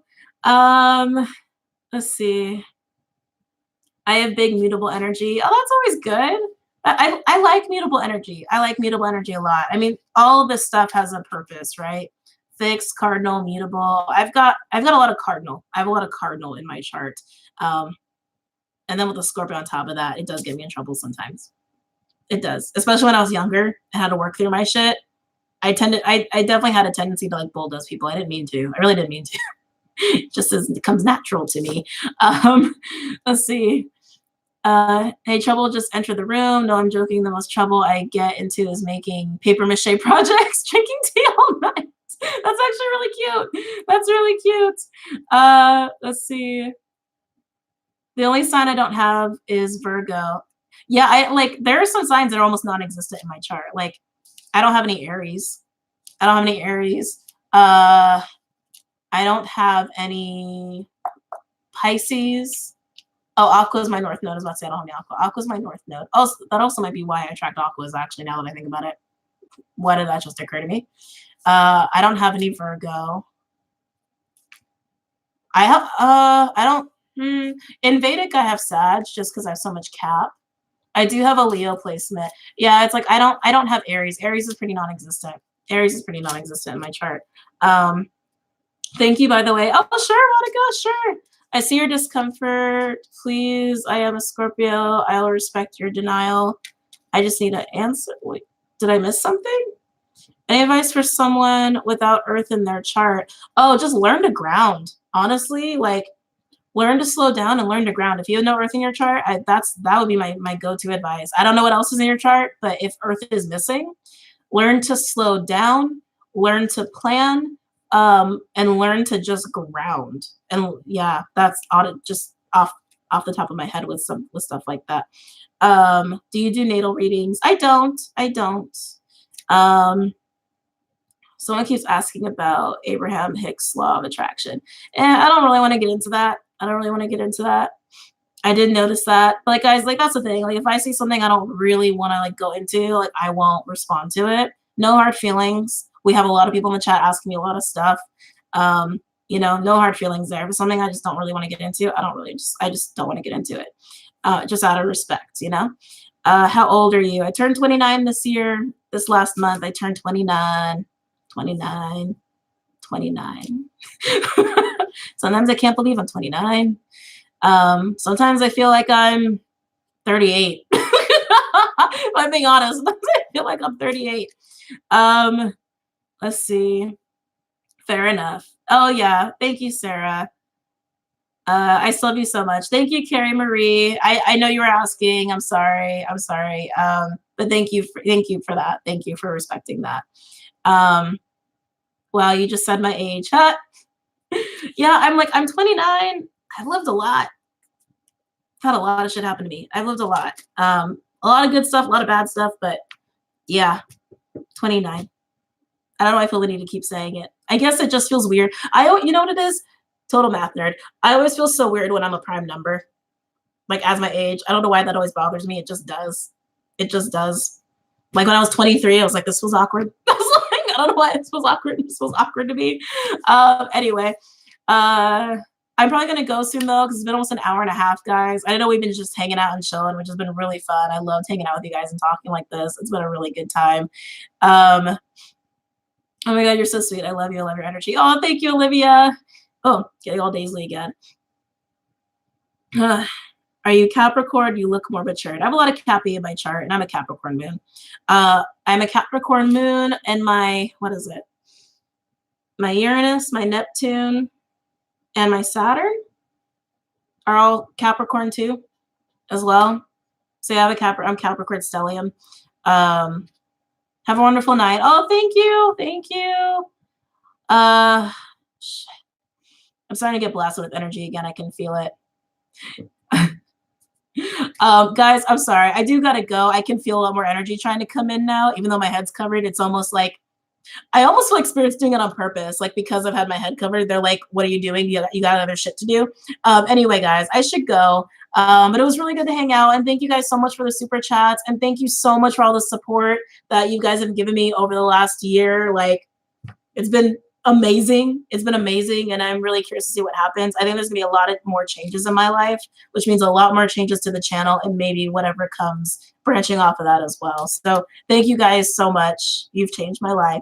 Let's see. I have big mutable energy. Oh, that's always good. I like mutable energy. I like mutable energy a lot. I mean, all of this stuff has a purpose, right? Fixed, cardinal, mutable. I've got a lot of cardinal. I have a lot of cardinal in my chart. And then with the Scorpio on top of that, it does get me in trouble sometimes. It does, especially when I was younger and had to work through my shit. I definitely had a tendency to like bulldoze people. I didn't mean to. I really didn't mean to. Just as it comes natural to me. Let's see. Hey, trouble just enter the room. No, I'm joking. The most trouble I get into is making paper mache projects, drinking tea all night. That's actually really cute. That's really cute. Let's see. The only sign I don't have is Virgo. Yeah, there are some signs that are almost non-existent in my chart. Like, I don't have any Aries. I don't have any Pisces. Oh, Aqua is my north node. I was about to say I don't have any Aqua. Aqua is my north node. Also, that also might be why I attract Aquas, actually, now that I think about it. Why did that just occur to me? I don't have any Virgo. I In Vedic, I have Sag just because I have so much Cap. I do have a Leo placement. Yeah, it's like I don't have Aries. Aries is pretty non-existent. Aries is pretty non-existent in my chart. Thank you, by the way. Oh, sure, Monica, sure. I see your discomfort. Please, I am a Scorpio. I will respect your denial. I just need an answer. Wait, did I miss something? Any advice for someone without Earth in their chart? Oh, just learn to ground. Honestly, like learn to slow down and learn to ground. If you have no Earth in your chart, that would be my go-to advice. I don't know what else is in your chart, but if Earth is missing, learn to slow down, learn to plan, and learn to just ground. And yeah, that's just off the top of my head with stuff like that. Do you do natal readings? I don't. Someone keeps asking about Abraham Hicks' law of attraction. And I don't really want to get into that. I did notice that. But like guys, like that's the thing. Like if I see something I don't really want to like go into, like I won't respond to it. No hard feelings. We have a lot of people in the chat asking me a lot of stuff. You know, no hard feelings there. But something I just don't really want to get into, I just don't want to get into it. Just out of respect, you know. How old are you? I turned 29 this year. This last month I turned 29. Sometimes I can't believe I'm 29. Sometimes I feel like I'm 38. If I'm being honest, sometimes I feel like I'm 38. Let's see. Fair enough. Oh yeah, thank you, Sarah. I still love you so much. Thank you, Carrie Marie. I know you were asking. I'm sorry. But thank you for that. Thank you for respecting that. Well, you just said my age. Huh? Yeah, I'm 29. I've lived a lot. I've had a lot of shit happen to me. I've lived a lot. A lot of good stuff, a lot of bad stuff, but yeah, 29. I don't know why I feel the need to keep saying it. I guess it just feels weird. You know what it is? Total math nerd. I always feel so weird when I'm a prime number. Like as my age. I don't know why that always bothers me. It just does. It just does. Like when I was 23, I was like, this was awkward. I was like, I don't know why this was awkward. This was awkward to me. Anyway, I'm probably going to go soon though, because it's been almost an hour and a half, guys. I know we've been just hanging out and chilling, which has been really fun. I loved hanging out with you guys and talking like this. It's been a really good time. Oh my God, you're so sweet. I love you. I love your energy. Oh, thank you, Olivia. Oh, getting all Daisley again. Are you Capricorn? You look more matured. I have a lot of Cappy in my chart, and I'm a Capricorn moon. I'm a Capricorn moon, and my, what is it? My Uranus, my Neptune, and my Saturn are all Capricorn too, as well. So yeah, I'm Capricorn stellium. Have a wonderful night. Oh, thank you. Thank you. Shit. I'm starting to get blasted with energy again. I can feel it. Guys, I'm sorry. I do gotta go. I can feel a lot more energy trying to come in now, even though my head's covered. It's almost like I almost feel like Spirit's doing it on purpose. Like because I've had my head covered, they're like, "What are you doing? You got other shit to do." Anyway, guys, I should go. But it was really good to hang out, and thank you guys so much for the super chats, and thank you so much for all the support that you guys have given me over the last year. Like, it's been amazing. It's been amazing, and I'm really curious to see what happens. I think there's gonna be a lot of more changes in my life, which means a lot more changes to the channel and maybe whatever comes branching off of that as well. So thank you guys so much. You've changed my life.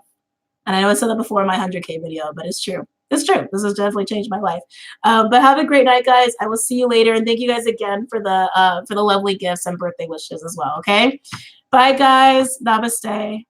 And I know I said that before in my 100K video, but it's true. It's true. This has definitely changed my life. But have a great night, guys. I will see you later. And thank you guys again for the lovely gifts and birthday wishes as well, okay? Bye, guys. Namaste.